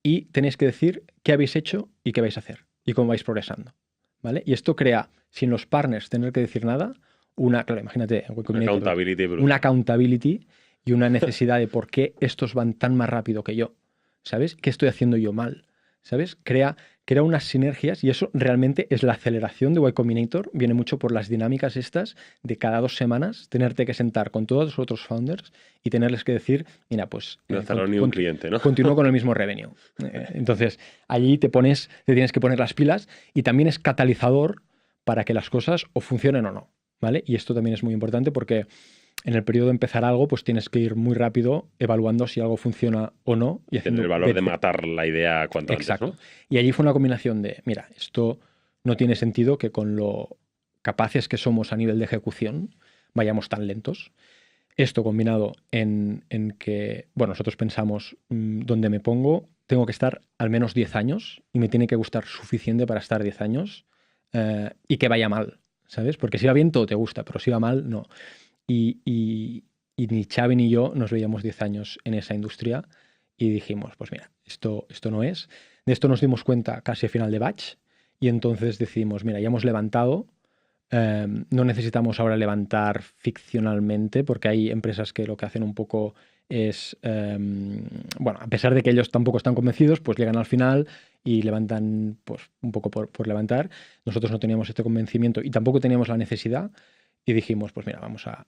Y tenéis que decir qué habéis hecho y qué vais a hacer y cómo vais progresando, ¿vale? Y esto crea, sin los partners tener que decir nada, claro, imagínate, una accountability y una necesidad de por qué estos van tan más rápido que yo, ¿sabes? ¿Qué estoy haciendo yo mal? ¿Sabes? Crea unas sinergias y eso realmente es la aceleración de Y Combinator. Viene mucho por las dinámicas estas de cada 2 semanas tenerte que sentar con todos los otros founders y tenerles que decir, mira, pues... No cerró ni un cliente, ¿no? Continúo con el mismo revenue. Entonces, allí te tienes que poner las pilas y también es catalizador para que las cosas o funcionen o no, ¿vale? Y esto también es muy importante porque en el periodo de empezar algo, pues tienes que ir muy rápido evaluando si algo funciona o no. Y haciendo el valor de matar la idea cuanto Exacto. antes, ¿no? Y allí fue una combinación de, mira, esto no tiene sentido que con lo capaces que somos a nivel de ejecución vayamos tan lentos. Esto combinado en que, bueno, nosotros pensamos, donde me pongo, tengo que estar al menos 10 años y me tiene que gustar suficiente para estar 10 años y que vaya mal, ¿sabes? Porque si va bien todo te gusta, pero si va mal, no. Y ni Xavi ni yo nos veíamos 10 años en esa industria y dijimos, pues mira, esto no es. De esto nos dimos cuenta casi a final de batch y entonces decidimos, mira, ya hemos levantado, no necesitamos ahora levantar ficcionalmente porque hay empresas que lo que hacen un poco es, bueno, a pesar de que ellos tampoco están convencidos, pues llegan al final y levantan pues un poco por levantar. Nosotros no teníamos este convencimiento y tampoco teníamos la necesidad. Y dijimos, pues mira, vamos a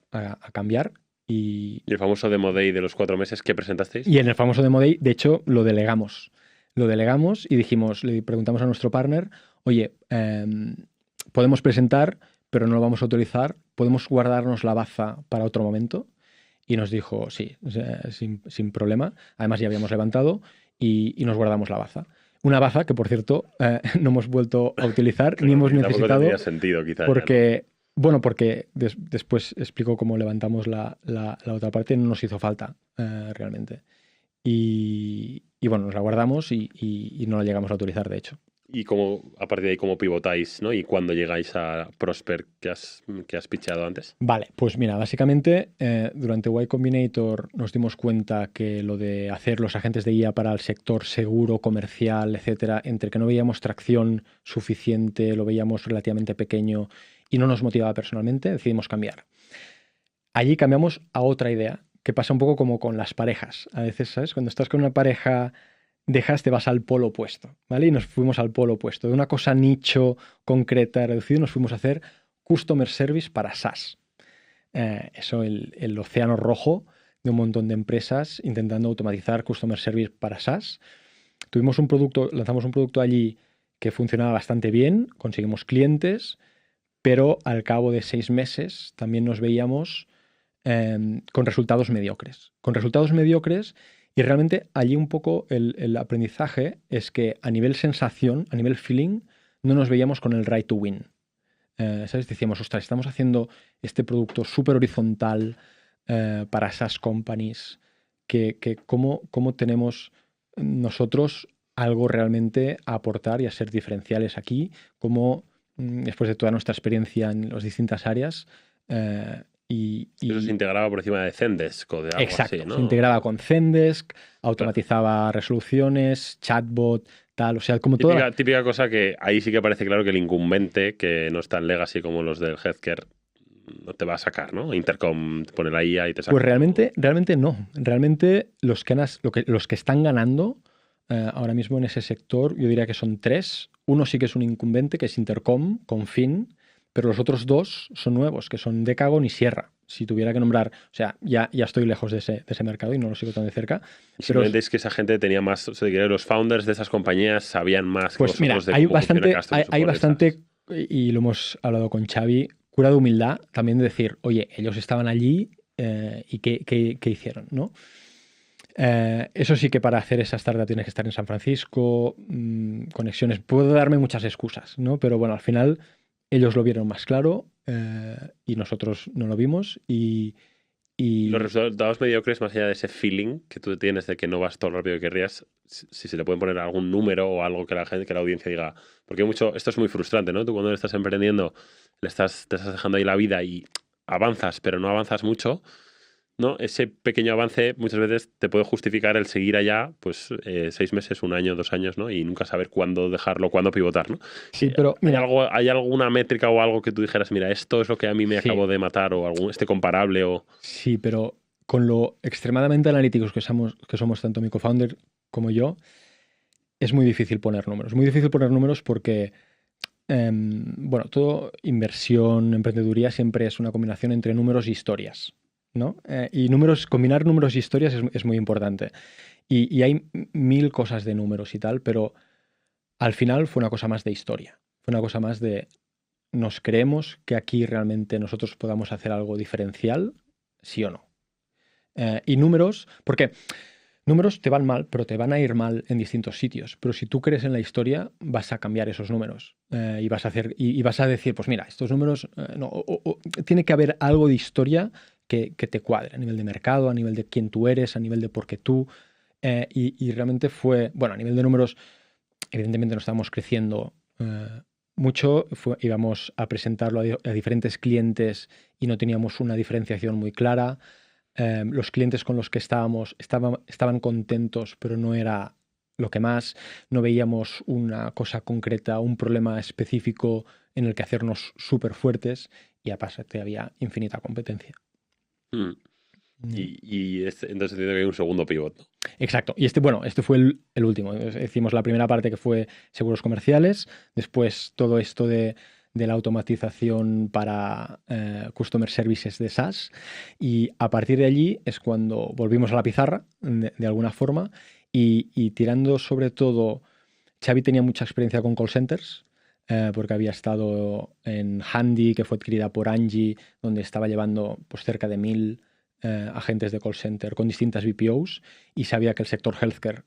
cambiar. ¿Y el famoso Demo Day de los 4 meses que presentasteis? Y en el famoso Demo Day, de hecho, lo delegamos. Lo delegamos y dijimos, le preguntamos a nuestro partner, oye, podemos presentar, pero no lo vamos a autorizar. ¿Podemos guardarnos la baza para otro momento? Y nos dijo, sí, sin problema. Además, ya habíamos levantado y nos guardamos la baza. Una baza que, por cierto, no hemos vuelto a utilizar, claro, ni hemos necesitado. Tampoco tenía sentido, quizás. Porque... Bueno, porque después explico cómo levantamos la otra parte, no nos hizo falta realmente. Y bueno, nos la guardamos y no la llegamos a utilizar, de hecho. ¿Y cómo, a partir de ahí, cómo pivotáis, ¿no? ¿Y cuándo llegáis a Prosper que has pitchado antes? Vale, pues mira, básicamente durante Y Combinator nos dimos cuenta que lo de hacer los agentes de IA para el sector seguro, comercial, etcétera, entre que no veíamos tracción suficiente, lo veíamos relativamente pequeño y no nos motivaba personalmente, decidimos cambiar. Allí cambiamos a otra idea, que pasa un poco como con las parejas. A veces, ¿sabes? Cuando estás con una pareja, te vas al polo opuesto, ¿vale? Y nos fuimos al polo opuesto. De una cosa nicho, concreta, reducida, nos fuimos a hacer Customer Service para SaaS. Eso, el océano rojo de un montón de empresas intentando automatizar Customer Service para SaaS. Lanzamos un producto allí que funcionaba bastante bien, conseguimos clientes, pero al cabo de 6 meses también nos veíamos con resultados mediocres. Y realmente allí un poco el aprendizaje es que a nivel sensación, a nivel feeling, no nos veíamos con el right to win. ¿Sabes? Decíamos, ostras, estamos haciendo este producto súper horizontal para SaaS companies, que cómo tenemos nosotros algo realmente a aportar y a ser diferenciales aquí, cómo después de toda nuestra experiencia en las distintas áreas. Eso se integraba por encima de Zendesk o de algo exacto, así, ¿no? Se integraba con Zendesk, automatizaba resoluciones, chatbot, tal, o sea, como típica cosa que ahí sí que parece claro que el incumbente, que no es tan legacy como los del healthcare, no te va a sacar, ¿no? Intercom te pone la IA y te saca. Pues realmente no. Realmente los que están ganando ahora mismo en ese sector, yo diría que son 3. Uno sí que es un incumbente, que es Intercom, con Fin, pero los otros dos son nuevos, que son Decagon y Sierra. Si tuviera que nombrar, o sea, ya estoy lejos de ese mercado y no lo sigo tan de cerca. Simplemente es que esa gente tenía más, o sea, que los founders de esas compañías sabían más pues que mira, vosotros de hay cómo funciona bastante, Customer hay Support, bastante, ¿sabes? y lo hemos hablado con Xavi, cura de humildad también de decir, oye, ellos estaban allí y qué hicieron, ¿no? Eso sí que para hacer esa startup tienes que estar en San Francisco, conexiones. Puedo darme muchas excusas, ¿no? Pero bueno, al final ellos lo vieron más claro y nosotros no lo vimos Los y resultados mediocres, más allá de ese feeling que tú tienes de que no vas todo lo rápido que querrías, si se le pueden poner algún número o algo que la gente, que la audiencia diga. Porque esto es muy frustrante, ¿no? Tú cuando estás emprendiendo, te estás dejando ahí la vida y avanzas, pero no avanzas mucho, ¿no? Ese pequeño avance muchas veces te puede justificar el seguir allá, pues 6 meses, 1 año, 2 años, ¿no? Y nunca saber cuándo dejarlo, cuándo pivotar, ¿no? sí, pero mira, ¿Hay alguna métrica o algo que tú dijeras, mira, esto es lo que a mí me sí, acabó de matar o este comparable o... sí, pero con lo extremadamente analíticos que somos tanto mi co-founder como yo, es muy difícil poner números. Muy difícil poner números porque bueno, todo inversión, emprendeduría siempre es una combinación entre números y historias, ¿no? Y combinar números y historias es muy importante. Y hay mil cosas de números y tal, pero al final fue una cosa más de historia. Fue una cosa más de nos creemos que aquí realmente nosotros podamos hacer algo diferencial, sí o no. Y números, porque números te van mal, pero te van a ir mal en distintos sitios. Pero si tú crees en la historia, vas a cambiar esos números y vas a hacer y vas a decir, pues mira, estos números no, tiene que haber algo de historia que te cuadre a nivel de mercado, a nivel de quién tú eres, a nivel de por qué tú. Y realmente fue, bueno, a nivel de números, evidentemente no estábamos creciendo mucho, íbamos a presentarlo a diferentes clientes y no teníamos una diferenciación muy clara. Los clientes con los que estaban contentos, pero no era lo que más. No veíamos una cosa concreta, un problema específico en el que hacernos súper fuertes y aparte había infinita competencia. Mm. Entonces entiendo que hay un segundo pivot, ¿no? Exacto. Y este fue el último. Hicimos la primera parte que fue seguros comerciales, después todo esto de la automatización para Customer Services de SaaS y a partir de allí es cuando volvimos a la pizarra de alguna forma y tirando sobre todo, Xavi tenía mucha experiencia con call centers porque había estado en Handy, que fue adquirida por Angie, donde estaba llevando pues, cerca de 1000 agentes de call center con distintas BPOs y sabía que el sector healthcare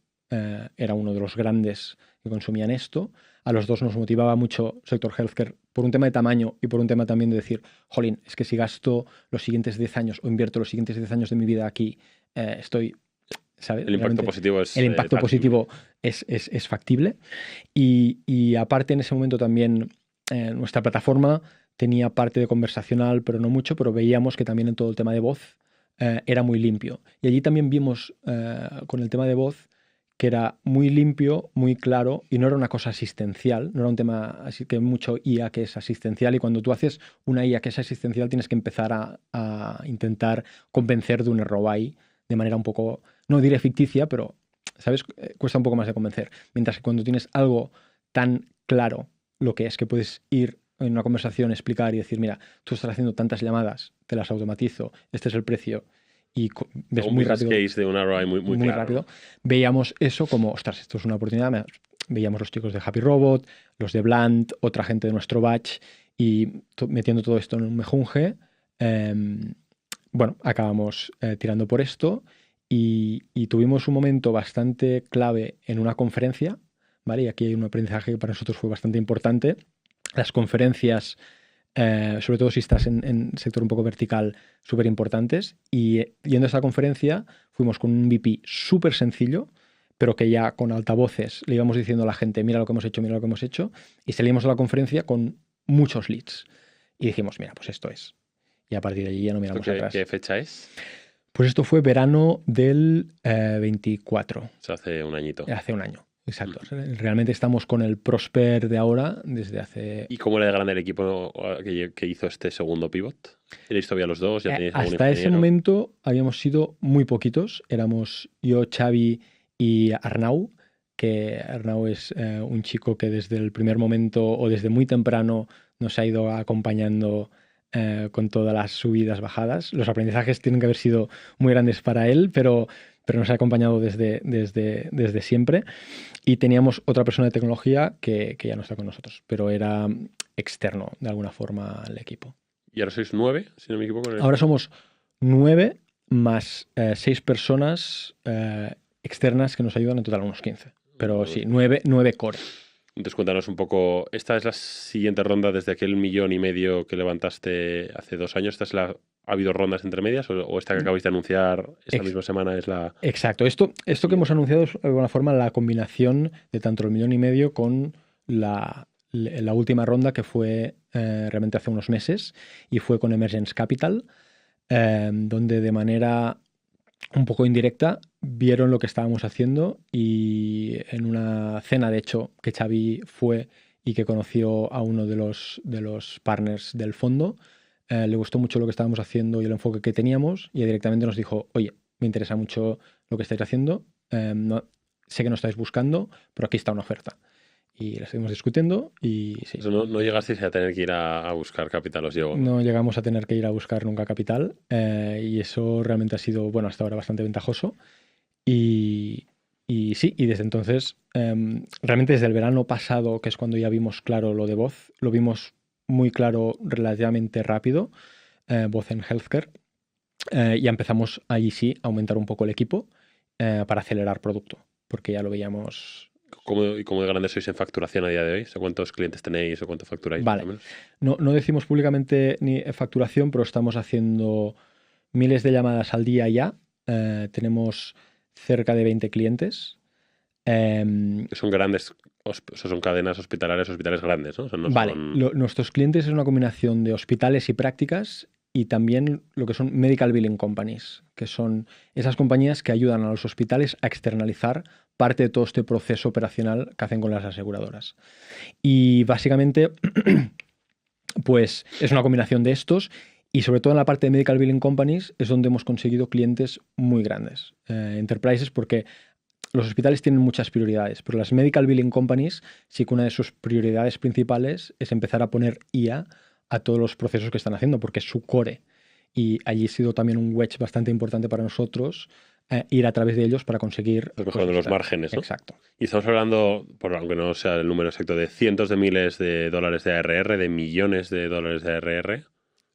era uno de los grandes que consumían esto. A los dos nos motivaba mucho el sector healthcare por un tema de tamaño y por un tema también de decir, jolín, es que si gasto los siguientes 10 años o invierto los siguientes 10 años de mi vida aquí, estoy, ¿sabes? El impacto positivo es el impacto positivo es factible. Y aparte en ese momento también nuestra plataforma tenía parte de conversacional, pero no mucho, pero veíamos que también en todo el tema de voz era muy limpio. Y allí también vimos con el tema de voz que era muy limpio, muy claro y no era una cosa asistencial, no era un tema así que mucho IA que es asistencial y cuando tú haces una IA que es asistencial tienes que empezar a intentar convencer de un ROI de manera un poco, no diré ficticia, pero, ¿sabes? Cuesta un poco más de convencer. Mientras que cuando tienes algo tan claro lo que es que puedes ir en una conversación, explicar y decir, mira, tú estás haciendo tantas llamadas, te las automatizo, este es el precio y ves un muy business rápido. case de una ROI muy claro, rápido. ¿no? Veíamos eso como, ostras, esto es una oportunidad. Veíamos los chicos de Happy Robot, los de Blant, otra gente de nuestro batch y metiendo todo esto en un mejunje. Bueno, acabamos tirando por esto y tuvimos un momento bastante clave en una conferencia, ¿vale? Y aquí hay un aprendizaje que para nosotros fue bastante importante. Las conferencias, sobre todo si estás en sector un poco vertical, súper importantes. Y yendo a esta conferencia fuimos con un VP súper sencillo, pero que ya con altavoces le íbamos diciendo a la gente, mira lo que hemos hecho, mira lo que hemos hecho. Y salimos a la conferencia con muchos leads. Y dijimos, mira, pues esto es. Y a partir de allí ya no miramos atrás. ¿Qué fecha es? Pues esto fue verano del 24. O sea, hace un añito. Hace un año, exacto. Realmente estamos con el Prosper de ahora desde hace... ¿Y cómo era de grande el equipo que hizo este segundo pivot? ¿Erais todavía los dos? ¿Ya teníais algún Hasta ese ingeniero? momento habíamos sido muy poquitos. Éramos yo, Xavi y Arnau. que Arnau es un chico que desde el primer momento o desde muy temprano nos ha ido acompañando con todas las subidas, bajadas. Los aprendizajes tienen que haber sido muy grandes para él, pero nos ha acompañado desde siempre. Y teníamos otra persona de tecnología que ya no está con nosotros, pero era externo de alguna forma al equipo. ¿Y ahora sois 9, si no me equivoco? Ahora somos 9 más 6 personas externas que nos ayudan, en total unos 15. Pero sí, 9 core. Entonces cuéntanos un poco, esta es la siguiente ronda desde aquel 1,5 millones que levantaste hace 2 años. ¿Ha habido rondas entre medias o esta que acabáis de anunciar esta misma semana es la...? Exacto. Esto que hemos anunciado es de alguna forma la combinación de tanto el 1,5 millones con la última ronda que fue realmente hace unos meses y fue con Emergence Capital, donde de manera un poco indirecta vieron lo que estábamos haciendo y en una cena, de hecho, que Xavi fue y que conoció a uno de los partners del fondo, le gustó mucho lo que estábamos haciendo y el enfoque que teníamos y directamente nos dijo, oye, me interesa mucho lo que estáis haciendo, sé que no estáis buscando, pero aquí está una oferta. Y la seguimos discutiendo y sí. Eso no llegasteis a tener que ir a buscar capital, os llegó. No llegamos a tener que ir a buscar nunca capital y eso realmente ha sido, bueno, hasta ahora bastante ventajoso. Y sí, y desde entonces, realmente desde el verano pasado, que es cuando ya vimos claro lo de Voz, lo vimos muy claro relativamente rápido, Voz en Healthcare, ya empezamos ahí sí a aumentar un poco el equipo para acelerar producto, porque ya lo veíamos... ¿Cómo de grandes sois en facturación a día de hoy? ¿Cuántos clientes tenéis o cuánto facturáis? Vale, no decimos públicamente ni facturación, pero estamos haciendo miles de llamadas al día ya. Tenemos cerca de 20 clientes. Son grandes, son cadenas hospitalarias, hospitales grandes, ¿no? Vale, nuestros clientes es una combinación de hospitales y prácticas y también lo que son medical billing companies, que son esas compañías que ayudan a los hospitales a externalizar parte de todo este proceso operacional que hacen con las aseguradoras. Y básicamente, pues es una combinación de estos y sobre todo en la parte de medical billing companies es donde hemos conseguido clientes muy grandes, enterprises, porque los hospitales tienen muchas prioridades, pero las medical billing companies sí que una de sus prioridades principales es empezar a poner IA a todos los procesos que están haciendo, porque es su core. Y allí ha sido también un wedge bastante importante para nosotros ir a través de ellos para conseguir... mejorando los márgenes, ¿no? Exacto. Y estamos hablando, aunque no sea el número exacto, de cientos de miles de dólares de ARR, de millones de dólares de ARR.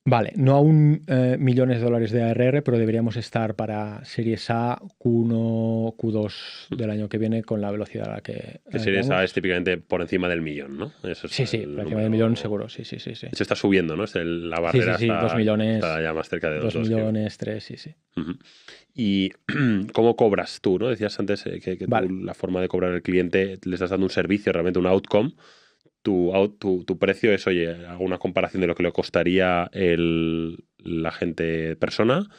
Vale, no aún millones de dólares de ARR, pero deberíamos estar para Series A, Q1, Q2 del año que viene con la velocidad a la que... Series A es típicamente por encima del millón, ¿no? Eso es sí, por encima del millón seguro, sí. Se está subiendo, ¿no? La barrera sí, 2 millones, está ya más cerca de 2 millones, 3, sí. Uh-huh. ¿Y cómo cobras tú, no? Decías antes que vale. tú, la forma de cobrar al cliente, le estás dando un servicio, realmente un outcome. Tu precio es, oye, hago una comparación de lo que le costaría la gente persona,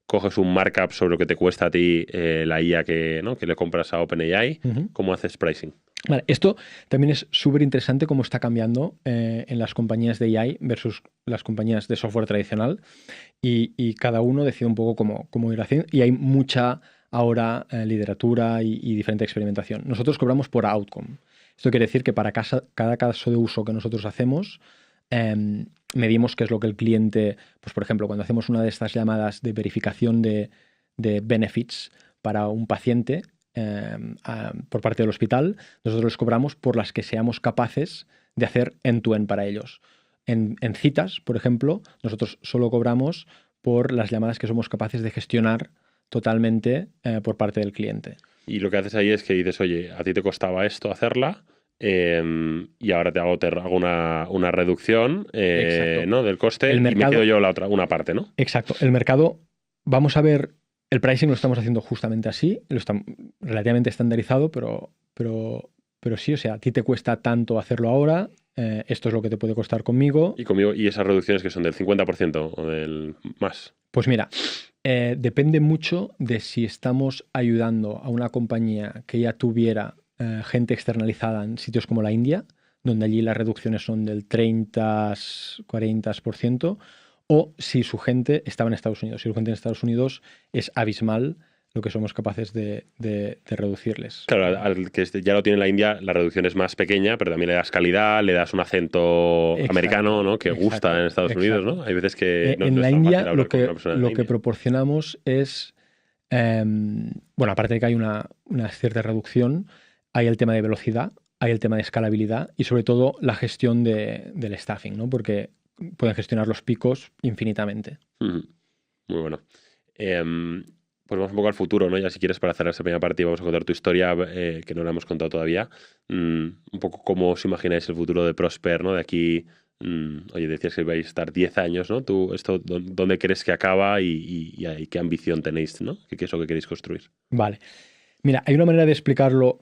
coges un markup sobre lo que te cuesta a ti la IA que le compras a OpenAI. Uh-huh. ¿Cómo haces pricing? Vale, esto también es súper interesante cómo está cambiando en las compañías de AI versus las compañías de software tradicional y cada uno decide un poco cómo ir haciendo y hay mucha ahora literatura y diferente experimentación. Nosotros cobramos por outcome. Esto quiere decir que para cada caso de uso que nosotros hacemos, medimos qué es lo que el cliente, pues por ejemplo, cuando hacemos una de estas llamadas de verificación de benefits para un paciente por parte del hospital, nosotros les cobramos por las que seamos capaces de hacer end-to-end para ellos. En citas, por ejemplo, nosotros solo cobramos por las llamadas que somos capaces de gestionar totalmente por parte del cliente. Y lo que haces ahí es que dices, oye, a ti te costaba esto hacerla y ahora te hago una reducción ¿no? del coste y me quedo yo una parte, ¿no? Exacto. El mercado, vamos a ver, el pricing lo estamos haciendo justamente así, lo está relativamente estandarizado, pero sí, o sea, a ti te cuesta tanto hacerlo ahora, esto es lo que te puede costar conmigo. Y esas reducciones que son del 50% o del más. Pues mira, depende mucho de si estamos ayudando a una compañía que ya tuviera gente externalizada en sitios como la India, donde allí las reducciones son del 30-40%, o si su gente estaba en Estados Unidos. Si su gente en Estados Unidos es abismal lo que somos capaces de reducirles. Claro, al que ya lo tiene la India, la reducción es más pequeña, pero también le das calidad, le das un acento Exacto, americano, ¿no? Que gusta exacto, en Estados Unidos, ¿no? Hay veces que no En es la tan fácil India hablar con una persona de la lo que India. proporcionamos es, bueno, aparte de que hay una cierta reducción, hay el tema de velocidad, hay el tema de escalabilidad y sobre todo la gestión del staffing, ¿no? Porque pueden gestionar los picos infinitamente. Ujú. Muy bueno. Pues vamos un poco al futuro, ¿no? Ya si quieres, para cerrar esta primera parte, vamos a contar tu historia, que no la hemos contado todavía. Un poco cómo os imagináis el futuro de Prosper, ¿no? De aquí, oye, decías que vais a estar 10 años, ¿no? ¿Tú esto dónde crees que acaba y qué ambición tenéis, ¿no? ¿Qué es lo que queréis construir? Vale. Mira, hay una manera de explicarlo.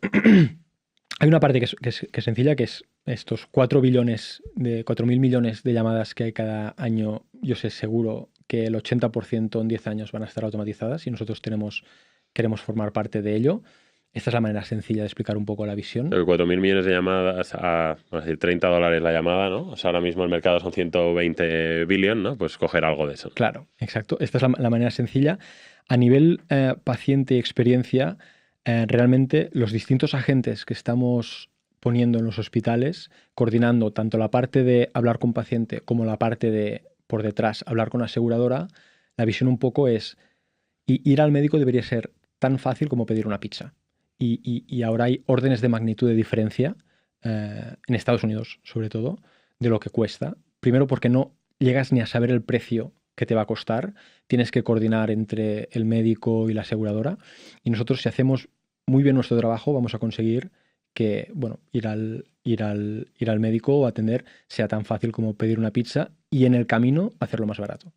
Hay una parte que es sencilla, que es estos 4.000 millones de llamadas que hay cada año. Yo sé seguro que el 80% en 10 años van a estar automatizadas y nosotros queremos formar parte de ello. Esta es la manera sencilla de explicar un poco la visión. 4.000 millones de llamadas a, vamos a decir, $30 la llamada, ¿no? O sea, ahora mismo el mercado son 120 billion, ¿no? Pues coger algo de eso. Claro, exacto. Esta es la manera sencilla. A nivel paciente y experiencia, realmente los distintos agentes que estamos poniendo en los hospitales, coordinando tanto la parte de hablar con paciente como la parte de, por detrás, hablar con aseguradora, la visión un poco es, ir al médico debería ser tan fácil como pedir una pizza. Y ahora hay órdenes de magnitud de diferencia, en Estados Unidos sobre todo, de lo que cuesta. Primero porque no llegas ni a saber el precio que te va a costar, tienes que coordinar entre el médico y la aseguradora, y nosotros, si hacemos muy bien nuestro trabajo, vamos a conseguir que, bueno, ir al médico o atender sea tan fácil como pedir una pizza y en el camino hacerlo más barato.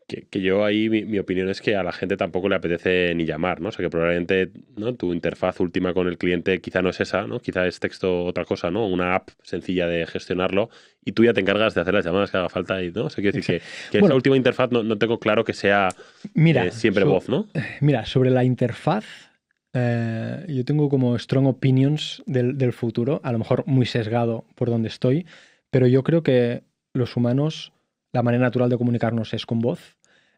Que yo ahí, mi opinión es que a la gente tampoco le apetece ni llamar, ¿no? O sea, que probablemente, ¿no? Tu interfaz última con el cliente quizá no es esa, ¿no? Quizá es texto otra cosa, ¿no? Una app sencilla de gestionarlo y tú ya te encargas de hacer las llamadas que haga falta y, ¿no? O sea, quiero decir que Bueno, esa última interfaz no tengo claro que sea mira, siempre voz, ¿no? Mira, sobre la interfaz, yo tengo como strong opinions del futuro, a lo mejor muy sesgado por donde estoy, pero yo creo que los humanos, la manera natural de comunicarnos es con voz,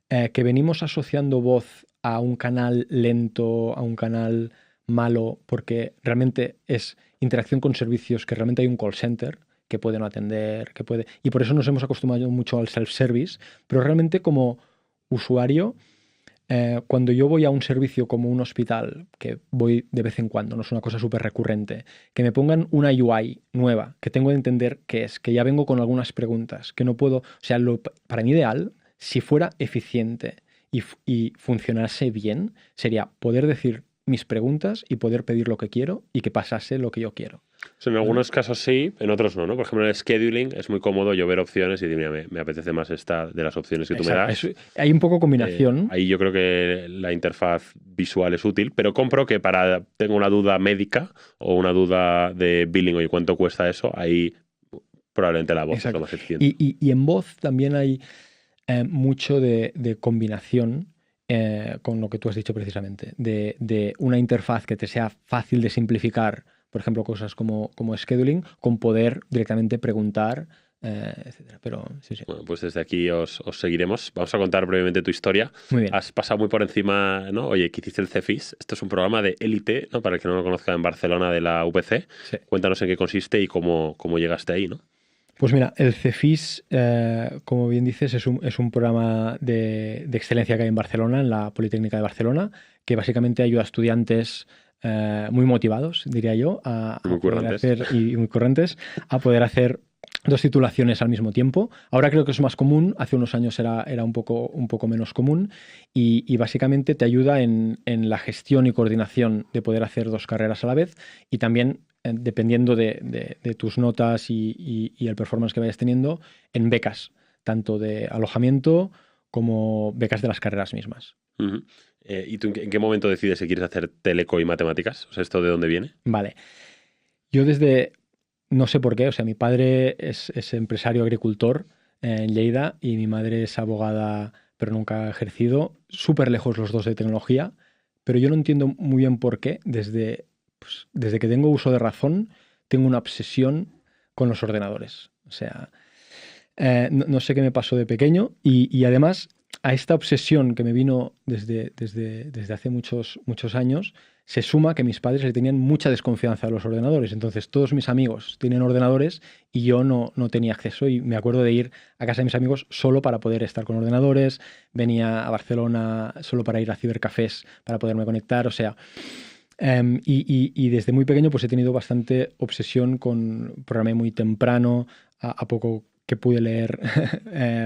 que venimos asociando voz a un canal lento, a un canal malo, porque realmente es interacción con servicios, que realmente hay un call center que puede no atender, y por eso nos hemos acostumbrado mucho al self-service, pero realmente como usuario, cuando yo voy a un servicio como un hospital, que voy de vez en cuando, no es una cosa súper recurrente, que me pongan una UI nueva, que tengo que entender qué es, que ya vengo con algunas preguntas, que no puedo, o sea, para mí ideal, si fuera eficiente y funcionase bien, sería poder decir mis preguntas y poder pedir lo que quiero y que pasase lo que yo quiero. O sea, en algunos casos sí, en otros no, ¿no? Por ejemplo, en el scheduling es muy cómodo yo ver opciones y decir, mira, me apetece más esta de las opciones que tú me das. Hay un poco combinación. Ahí yo creo que la interfaz visual es útil, pero compro que tengo una duda médica o una duda de billing, oye, ¿cuánto cuesta eso? Ahí probablemente la voz es lo más eficiente. Y en voz también hay mucho de combinación, con lo que tú has dicho precisamente, de una interfaz que te sea fácil de simplificar, por ejemplo, cosas como scheduling, con poder directamente preguntar, etcétera. Pero sí. Bueno, pues desde aquí os seguiremos. Vamos a contar brevemente tu historia. Muy bien. Has pasado muy por encima, ¿no? Oye, ¿qué hiciste el CEFIS? Esto es un programa de élite, ¿no? Para el que no lo conozca, en Barcelona, de la UPC. Sí. Cuéntanos en qué consiste y cómo llegaste ahí, ¿no? Pues mira, el CEFIS, como bien dices, es un programa de excelencia que hay en Barcelona, en la Politécnica de Barcelona, que básicamente ayuda a estudiantes muy motivados, diría yo, a poder hacer, y muy corrientes, a poder hacer 2 titulaciones al mismo tiempo. Ahora creo que es más común, hace unos años era un poco menos común, y básicamente te ayuda en la gestión y coordinación de poder hacer 2 carreras a la vez, y también, dependiendo de tus notas y el performance que vayas teniendo, en becas, tanto de alojamiento como becas de las carreras mismas. Uh-huh. ¿Y tú en qué momento decides que quieres hacer teleco y matemáticas? O sea, ¿esto de dónde viene? Vale. Yo no sé por qué, o sea, mi padre es empresario agricultor en Lleida y mi madre es abogada, pero nunca ha ejercido, súper lejos los dos de tecnología, pero yo no entiendo muy bien por qué, desde que tengo uso de razón, tengo una obsesión con los ordenadores. O sea, no sé qué me pasó de pequeño y además a esta obsesión que me vino desde hace muchos años, se suma que mis padres le tenían mucha desconfianza a los ordenadores. Entonces, todos mis amigos tienen ordenadores y yo no tenía acceso. Y me acuerdo de ir a casa de mis amigos solo para poder estar con ordenadores. Venía a Barcelona solo para ir a cibercafés para poderme conectar. O sea, y desde muy pequeño pues he tenido bastante obsesión programé muy temprano, a poco que pude leer,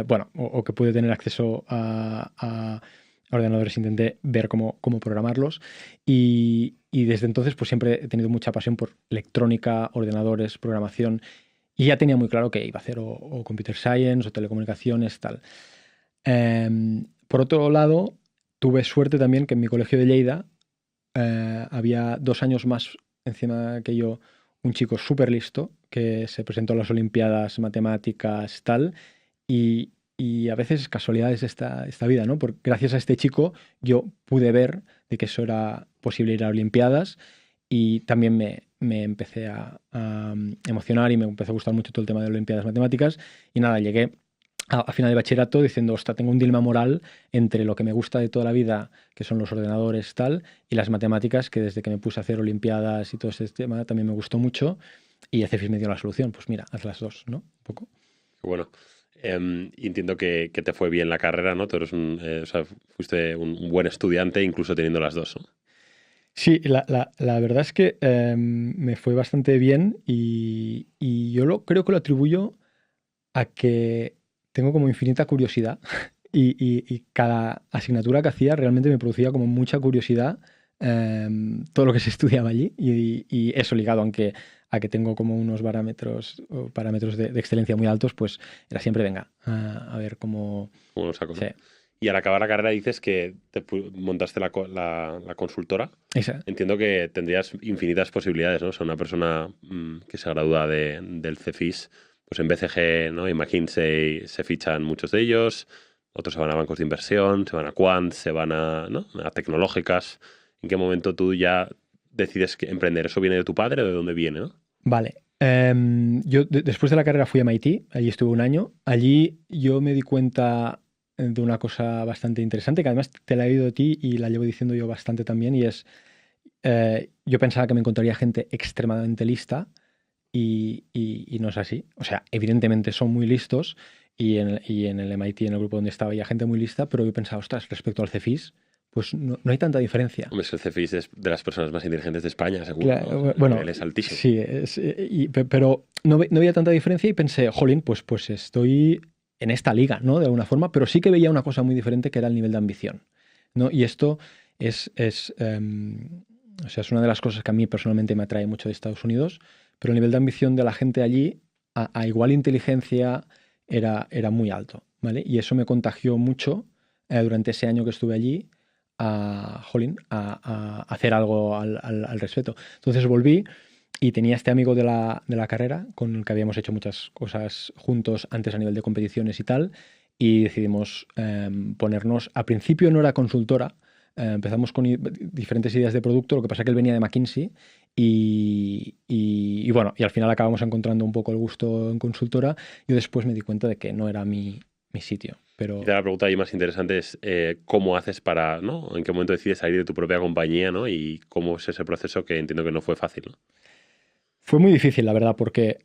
bueno, o que pude tener acceso a ordenadores, intenté ver cómo programarlos y desde entonces pues siempre he tenido mucha pasión por electrónica, ordenadores, programación y ya tenía muy claro que iba a hacer o computer science o telecomunicaciones, tal. Por otro lado, tuve suerte también que en mi colegio de Lleida había 2 años más encima que yo un chico súper listo que se presentó a las Olimpiadas matemáticas tal y a veces casualidades esta vida, ¿no? Porque gracias a este chico yo pude ver de que eso era posible ir a Olimpiadas y también me empecé a emocionar y me empezó a gustar mucho todo el tema de Olimpiadas matemáticas y nada, llegué a final de bachillerato diciendo, ostras, tengo un dilema moral entre lo que me gusta de toda la vida, que son los ordenadores tal, y las matemáticas, que desde que me puse a hacer olimpiadas y todo ese tema también me gustó mucho, y el CFIS me dio la solución. Pues mira, haz las dos, ¿no? Un poco. Bueno, entiendo que te fue bien la carrera, ¿no? Tú eres o sea, fuiste un buen estudiante, incluso teniendo las dos, ¿no? Sí, la verdad es que me fue bastante bien y yo creo que lo atribuyo a que tengo como infinita curiosidad y cada asignatura que hacía realmente me producía como mucha curiosidad todo lo que se estudiaba allí y eso ligado a que tengo como unos parámetros de excelencia muy altos, pues era siempre, venga, a ver cómo... ¿Cómo lo saco, no? Sí, Y al acabar la carrera dices que montaste la consultora. esa. Entiendo que tendrías infinitas posibilidades, ¿no? O sea, una persona que se gradúa del CFIS, pues en BCG, ¿no? Y McKinsey se fichan muchos de ellos, otros se van a bancos de inversión, se van a quants, se van ¿no? a tecnológicas. ¿En qué momento tú ya decides que emprender? ¿Eso viene de tu padre o de dónde viene, no? Vale. Yo después de la carrera fui a MIT, allí estuve un año. Allí yo me di cuenta de una cosa bastante interesante, que además te la he oído a ti y la llevo diciendo yo bastante también, y es, yo pensaba que me encontraría gente extremadamente lista y no es así. O sea, evidentemente son muy listos y en el MIT, en el grupo donde estaba, había gente muy lista, pero yo pensaba, ostras, respecto al CFIS, pues no hay tanta diferencia. Hombre, es que el CFIS es de las personas más inteligentes de España, seguro, ¿no? O sea, el Bueno, nivel es altísimo. sí, pero no veía tanta diferencia y pensé, jolín, pues estoy en esta liga, ¿no? De alguna forma, pero sí que veía una cosa muy diferente que era el nivel de ambición, ¿no? Y esto o sea, es una de las cosas que a mí personalmente me atrae mucho de Estados Unidos, pero el nivel de ambición de la gente allí, a igual inteligencia, era muy alto, ¿vale? Y eso me contagió mucho durante ese año que estuve allí a hacer algo al respecto. Entonces volví y tenía este amigo de la carrera con el que habíamos hecho muchas cosas juntos antes a nivel de competiciones y tal, y decidimos ponernos, al principio no era consultora, empezamos con diferentes ideas de producto, lo que pasa es que él venía de McKinsey y bueno, y al final acabamos encontrando un poco el gusto en consultora. Yo después me di cuenta de que no era mi sitio. Pero... Y la pregunta ahí más interesante es cómo haces para, ¿no? ¿En qué momento decides salir de tu propia compañía, ¿no? Y cómo es ese proceso que entiendo que no fue fácil, ¿no? Fue muy difícil, la verdad, porque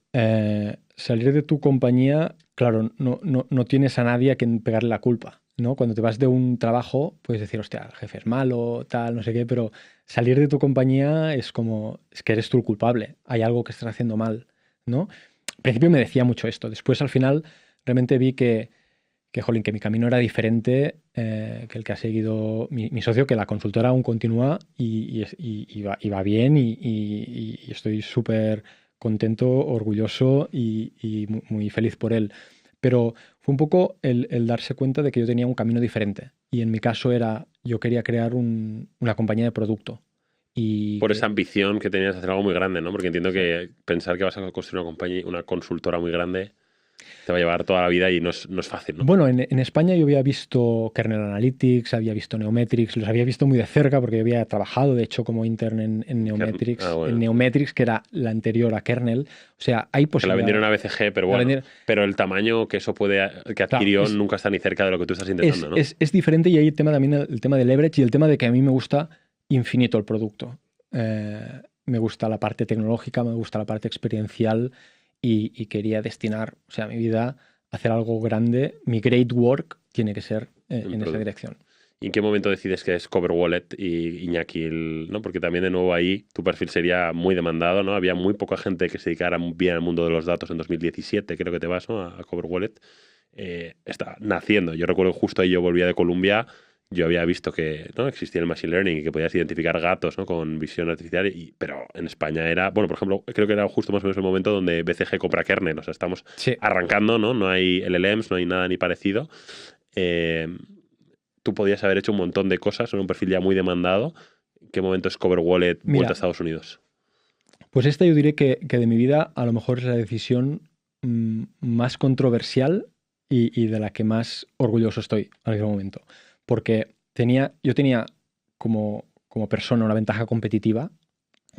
salir de tu compañía, claro, no tienes a nadie a quien pegarle la culpa, ¿no? Cuando te vas de un trabajo, puedes decir, hostia, el jefe es malo, tal, no sé qué, pero salir de tu compañía es como, es que eres tú el culpable, hay algo que estás haciendo mal, ¿no? Al principio me decía mucho esto, después al final realmente vi jolín, que mi camino era diferente que el que ha seguido mi socio, que la consultora aún continúa y va bien y estoy súper contento, orgulloso y muy feliz por él. Pero fue un poco el darse cuenta de que yo tenía un camino diferente. Y en mi caso yo quería crear una compañía de producto. Por esa ambición que tenías de hacer algo muy grande, ¿no? Porque entiendo Sí. que pensar que vas a construir una compañía, una consultora muy grande, te va a llevar toda la vida y no es fácil, ¿no? Bueno, en España yo había visto Kernel Analytics, había visto Neometrics, los había visto muy de cerca porque yo había trabajado, de hecho, como intern en Neometrics, Bueno. que era la anterior a Kernel. O sea, hay Que la vendieron a posibilidades. BCG, pero bueno. Pero el tamaño que eso que Claro, adquirió nunca está ni cerca de lo que tú estás intentando, ¿no? es diferente y hay también el tema de leverage y el tema de que a mí me gusta infinito el producto. Me gusta la parte tecnológica, me gusta la parte experiencial y quería destinar, o sea, mi vida a hacer algo grande. Mi great work tiene que ser en esa dirección. ¿Y en qué momento decides que es Cover Wallet y Iñaki? ¿No? Porque también de nuevo ahí tu perfil sería muy demandado, ¿no? Había muy poca gente que se dedicara bien al mundo de los datos en 2017, creo que te vas, ¿no? A Cover Wallet. Está naciendo. Yo recuerdo que justo ahí yo volvía de Colombia, yo había visto que ¿no? existía el Machine Learning y que podías identificar gatos, ¿no? Con visión artificial, pero en España era, bueno, por ejemplo, creo que era justo más o menos el momento donde BCG compra kernel, o sea, estamos arrancando, ¿no? No hay LLMs, no hay nada ni parecido. Tú podías haber hecho un montón de cosas, en un perfil ya muy demandado. ¿En qué momento es Cover Wallet vuelta a Estados Unidos? Pues esta yo diré que de mi vida a lo mejor es la decisión más controversial y de la que más orgulloso estoy en aquel momento. Porque yo tenía como persona una ventaja competitiva,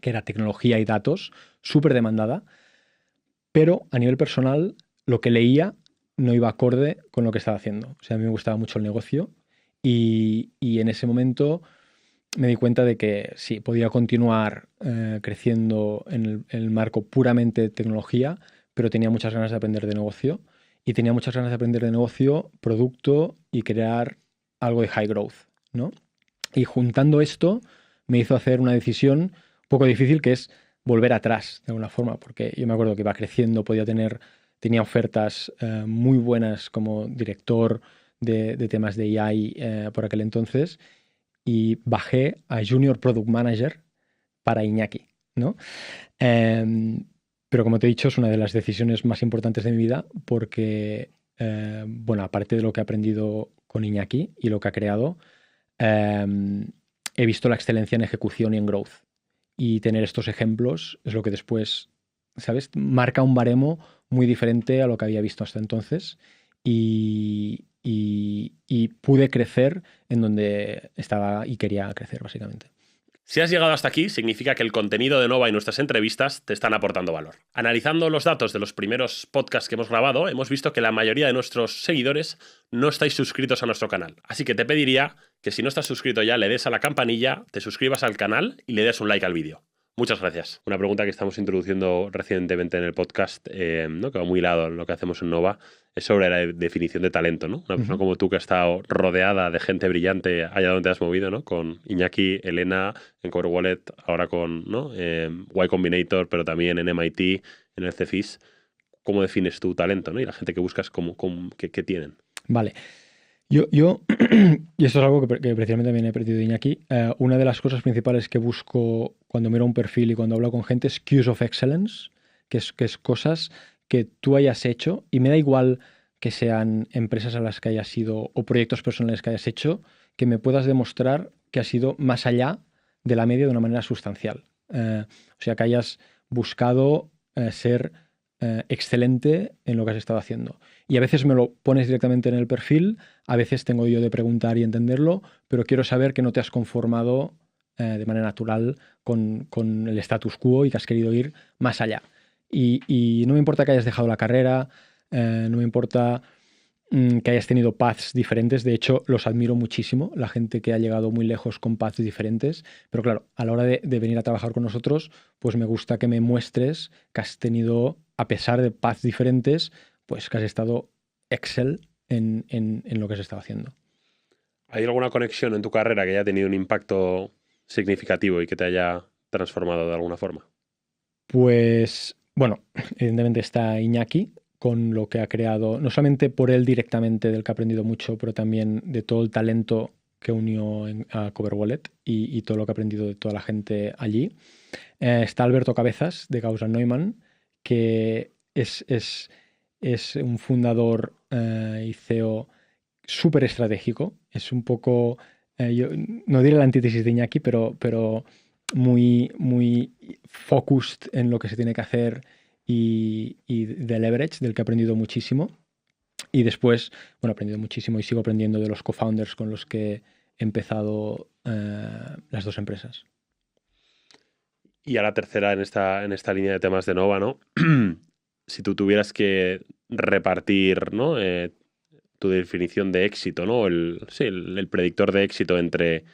que era tecnología y datos, súper demandada, pero a nivel personal lo que leía no iba acorde con lo que estaba haciendo. O sea, a mí me gustaba mucho el negocio y en ese momento me di cuenta de que sí, podía continuar creciendo en el marco puramente de tecnología, pero tenía muchas ganas de aprender de negocio y tenía muchas ganas de aprender de negocio, producto y crear algo de high growth, ¿no? Y juntando esto me hizo hacer una decisión un poco difícil, que es volver atrás de alguna forma, porque yo me acuerdo que iba creciendo, tenía ofertas muy buenas como director de temas de AI por aquel entonces, y bajé a Junior Product Manager para Iñaki, ¿no? Pero como te he dicho, es una de las decisiones más importantes de mi vida porque, bueno, aparte de lo que he aprendido con Iñaki y lo que ha creado, he visto la excelencia en ejecución y en growth. Y tener estos ejemplos es lo que después, ¿sabes? Marca un baremo muy diferente a lo que había visto hasta entonces. Y pude crecer en donde estaba y quería crecer, básicamente. Si has llegado hasta aquí, significa que el contenido de Nova y nuestras entrevistas te están aportando valor. Analizando los datos de los primeros podcasts que hemos grabado, hemos visto que la mayoría de nuestros seguidores no estáis suscritos a nuestro canal. Así que te pediría que si no estás suscrito ya, le des a la campanilla, te suscribas al canal y le des un like al vídeo. Muchas gracias. Una pregunta que estamos introduciendo recientemente en el podcast, ¿no? que va muy hilado en lo que hacemos en Nova, es sobre la definición de talento, ¿no? Una persona como tú que ha estado rodeada de gente brillante allá donde te has movido, ¿no? Con Iñaki, Elena, en Cover Wallet, ahora con ¿no? Y Combinator, pero también en MIT, en el CFIS. ¿Cómo defines tu talento, ¿no? Y la gente que buscas, ¿qué tienen? Vale. Yo y esto es algo que precisamente también he aprendido de Iñaki, una de las cosas principales que busco cuando miro un perfil y cuando hablo con gente es cues of excellence, que es cosas que tú hayas hecho, y me da igual que sean empresas a las que hayas ido o proyectos personales que hayas hecho, que me puedas demostrar que has ido más allá de la media de una manera sustancial. O sea, que hayas buscado ser excelente en lo que has estado haciendo. Y a veces me lo pones directamente en el perfil, a veces tengo yo de preguntar y entenderlo, pero quiero saber que no te has conformado de manera natural con el status quo y que has querido ir más allá. Y no me importa que hayas dejado la carrera, no me importa que hayas tenido paths diferentes. De hecho, los admiro muchísimo, la gente que ha llegado muy lejos con paths diferentes. Pero claro, a la hora de venir a trabajar con nosotros, pues me gusta que me muestres que has tenido, a pesar de paths diferentes, pues que has estado excel en lo que has estado haciendo. ¿Hay alguna conexión en tu carrera que haya tenido un impacto significativo y que te haya transformado de alguna forma? Pues, bueno, evidentemente está Iñaki, con lo que ha creado, no solamente por él directamente, del que ha aprendido mucho, pero también de todo el talento que unió a Cover Wallet y todo lo que ha aprendido de toda la gente allí. Está Alberto Cabezas, de Gauss Neumann, que es un fundador y CEO súper estratégico. Es un poco, yo no diré la antítesis de Iñaki, pero muy, muy focused en lo que se tiene que hacer y de leverage, del que he aprendido muchísimo. Y después, bueno, he aprendido muchísimo y sigo aprendiendo de los co-founders con los que he empezado las dos empresas. Y a la tercera en esta línea de temas de Nova, ¿no? Si tú tuvieras que repartir, ¿no? Tu definición de éxito, ¿no? El predictor de éxito entre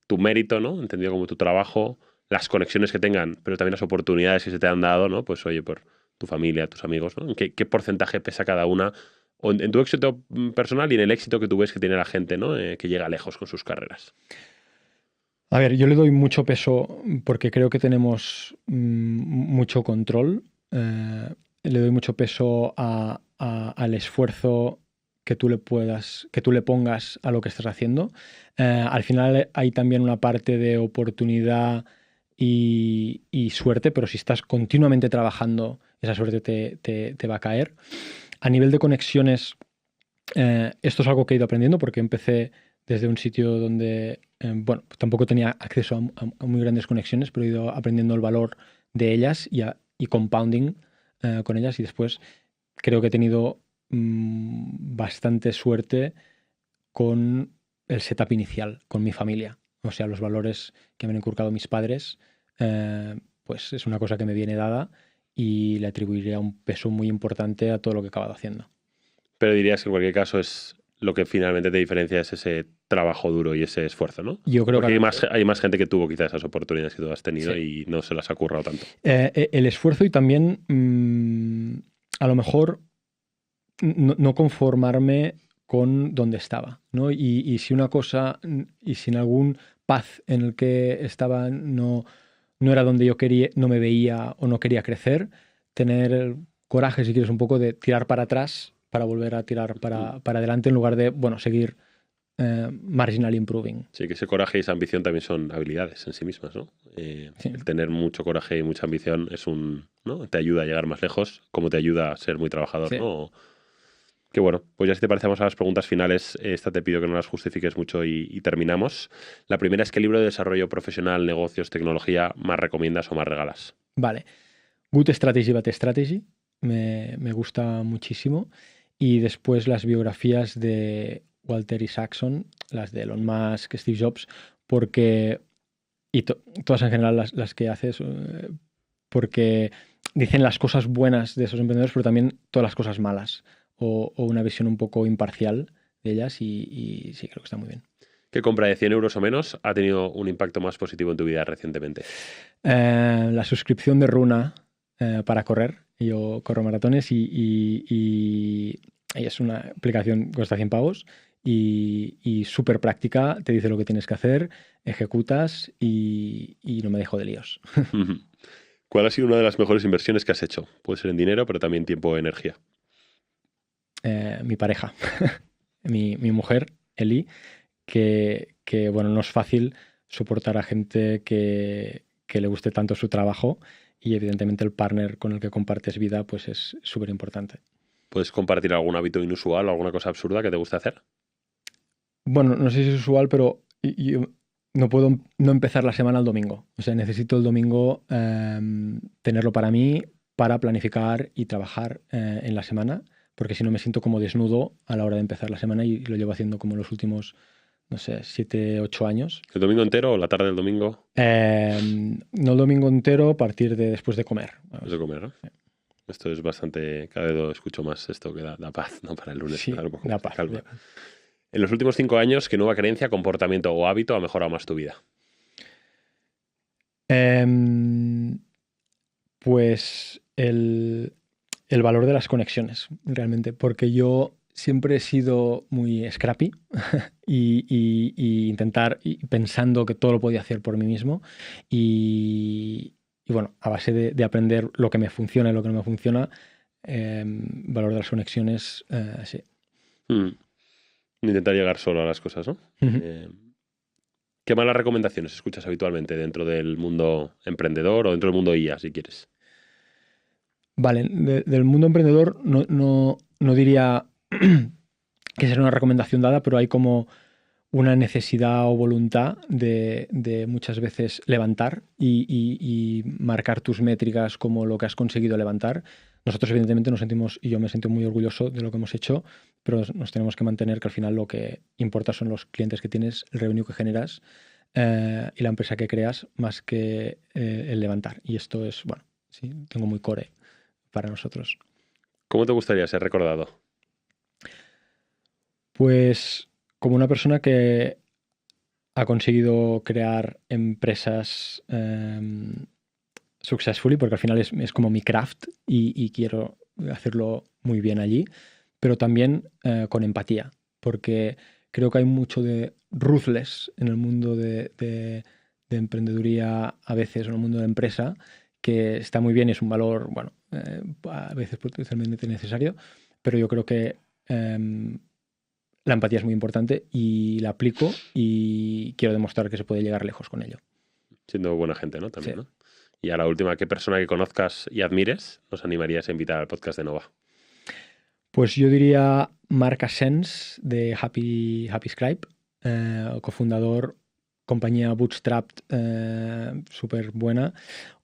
tu mérito, ¿no? Entendido como tu trabajo, las conexiones que tengan, pero también las oportunidades que se te han dado, ¿no? Pues oye, por tu familia, tus amigos, ¿no? ¿Qué porcentaje pesa cada una? O en tu éxito personal y en el éxito que tú ves que tiene la gente, ¿no? Que llega lejos con sus carreras. A ver, yo le doy mucho peso porque creo que tenemos mucho control. Le doy mucho peso al esfuerzo que tú le pongas a lo que estás haciendo. Al final hay también una parte de oportunidad y suerte, pero si estás continuamente trabajando, esa suerte te va a caer. A nivel de conexiones, esto es algo que he ido aprendiendo porque empecé desde un sitio donde, bueno, tampoco tenía acceso a muy grandes conexiones, pero he ido aprendiendo el valor de ellas y compounding con ellas, y después creo que he tenido bastante suerte con el setup inicial, con mi familia. O sea, los valores que me han inculcado mis padres, pues es una cosa que me viene dada y le atribuiría un peso muy importante a todo lo que he acabado haciendo. Pero dirías que en cualquier caso es lo que finalmente te diferencia es ese trabajo duro y ese esfuerzo, ¿no? Yo creo Porque que hay más gente que tuvo quizás esas oportunidades que tú has tenido, sí, y no se las ha currado tanto. el esfuerzo y también a lo mejor no conformarme con donde estaba, ¿no? Y si una cosa, y si en algún path en el que estaba no era donde yo quería, no me veía o no quería crecer, tener el coraje, si quieres, un poco de tirar para atrás para volver a tirar para adelante en lugar de, bueno, seguir marginal improving. Sí, que ese coraje y esa ambición también son habilidades en sí mismas, ¿no? Sí. El tener mucho coraje y mucha ambición ¿no? Te ayuda a llegar más lejos, como te ayuda a ser muy trabajador, Sí. ¿no? Que bueno, pues ya si te parece vamos a las preguntas finales. Esta te pido que no las justifiques mucho y terminamos. La primera es: ¿qué libro de desarrollo profesional, negocios, tecnología más recomiendas o más regalas? Vale. Good Strategy, Bad Strategy. Me gusta muchísimo. Y después las biografías de Walter Isaacson, las de Elon Musk, Steve Jobs, porque, y todas en general las que haces, porque dicen las cosas buenas de esos emprendedores, pero también todas las cosas malas, o una visión un poco imparcial de ellas, y sí, creo que está muy bien. ¿Qué compra de 100 euros o menos ha tenido un impacto más positivo en tu vida recientemente? La suscripción de Runa para correr. Yo corro maratones y es una aplicación que cuesta 100 pavos y súper práctica, te dice lo que tienes que hacer, ejecutas y no me dejo de líos. ¿Cuál ha sido una de las mejores inversiones que has hecho? Puede ser en dinero, pero también tiempo o energía. Mi pareja, mi mujer, Eli, que bueno, no es fácil soportar a gente que le guste tanto su trabajo, y evidentemente el partner con el que compartes vida pues es súper importante. ¿Puedes compartir algún hábito inusual o alguna cosa absurda que te guste hacer? Bueno, no sé si es usual, pero yo no puedo no empezar la semana el domingo. O sea, necesito el domingo tenerlo para mí, para planificar y trabajar en la semana, porque si no me siento como desnudo a la hora de empezar la semana, y lo llevo haciendo como los últimos, no sé, 7, 8 años. ¿El domingo entero o la tarde del domingo? No el domingo entero, a partir de después de comer. Después de comer, ¿no? Sí. Esto es bastante... Cada vez escucho más esto que da paz, ¿no? Para el lunes. Sí, Un poco da de paz. calma. En los últimos 5 años, ¿qué nueva creencia, comportamiento o hábito ha mejorado más tu vida? Pues el valor de las conexiones, realmente, porque yo siempre he sido muy scrappy y intentar, y pensando que todo lo podía hacer por mí mismo, y bueno, a base de aprender lo que me funciona y lo que no me funciona, valor de las conexiones, sí. Intentar llegar solo a las cosas, ¿no? Uh-huh. ¿Qué malas recomendaciones escuchas habitualmente dentro del mundo emprendedor o dentro del mundo IA, si quieres? Vale, del mundo emprendedor no diría que sea una recomendación dada, pero hay como una necesidad o voluntad de muchas veces levantar y marcar tus métricas como lo que has conseguido levantar. Nosotros evidentemente nos sentimos, y yo me siento muy orgulloso de lo que hemos hecho, pero nos tenemos que mantener que al final lo que importa son los clientes que tienes, el revenue que generas y la empresa que creas, más que el levantar. Y esto es, bueno, sí, tengo muy core para nosotros. ¿Cómo te gustaría ser recordado? Pues como una persona que ha conseguido crear empresas successfully, porque al final es como mi craft y quiero hacerlo muy bien allí, pero también con empatía, porque creo que hay mucho de ruthless en el mundo de emprendeduría a veces, en el mundo de empresa, que está muy bien y es un valor, bueno, a veces potencialmente necesario, pero yo creo que la empatía es muy importante y la aplico y quiero demostrar que se puede llegar lejos con ello. Siendo buena gente, ¿no? También, Sí. ¿no? Y a la última, ¿qué persona que conozcas y admires nos animarías a invitar al podcast de Nova? Pues yo diría Marc Asens de Happy Scribe, cofundador, compañía bootstrapped súper buena,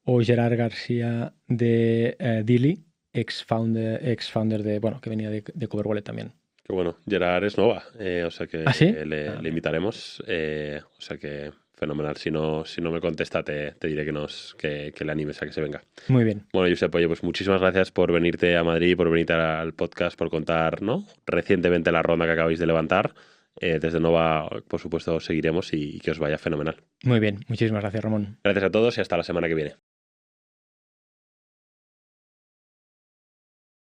o Gerard García de Dili, ex-founder de, bueno, que venía de Cover Wallet también. Que bueno, Gerard es Nova, o sea que ¿Ah, sí? le invitaremos, o sea que fenomenal. Si no me contesta, te diré que le animes a que se venga. Muy bien. Bueno, Josep, oye, pues muchísimas gracias por venirte a Madrid, por venirte al podcast, por contar, ¿no? Recientemente la ronda que acabáis de levantar. Desde Nova, por supuesto, os seguiremos y que os vaya fenomenal. Muy bien. Muchísimas gracias, Ramón. Gracias a todos y hasta la semana que viene.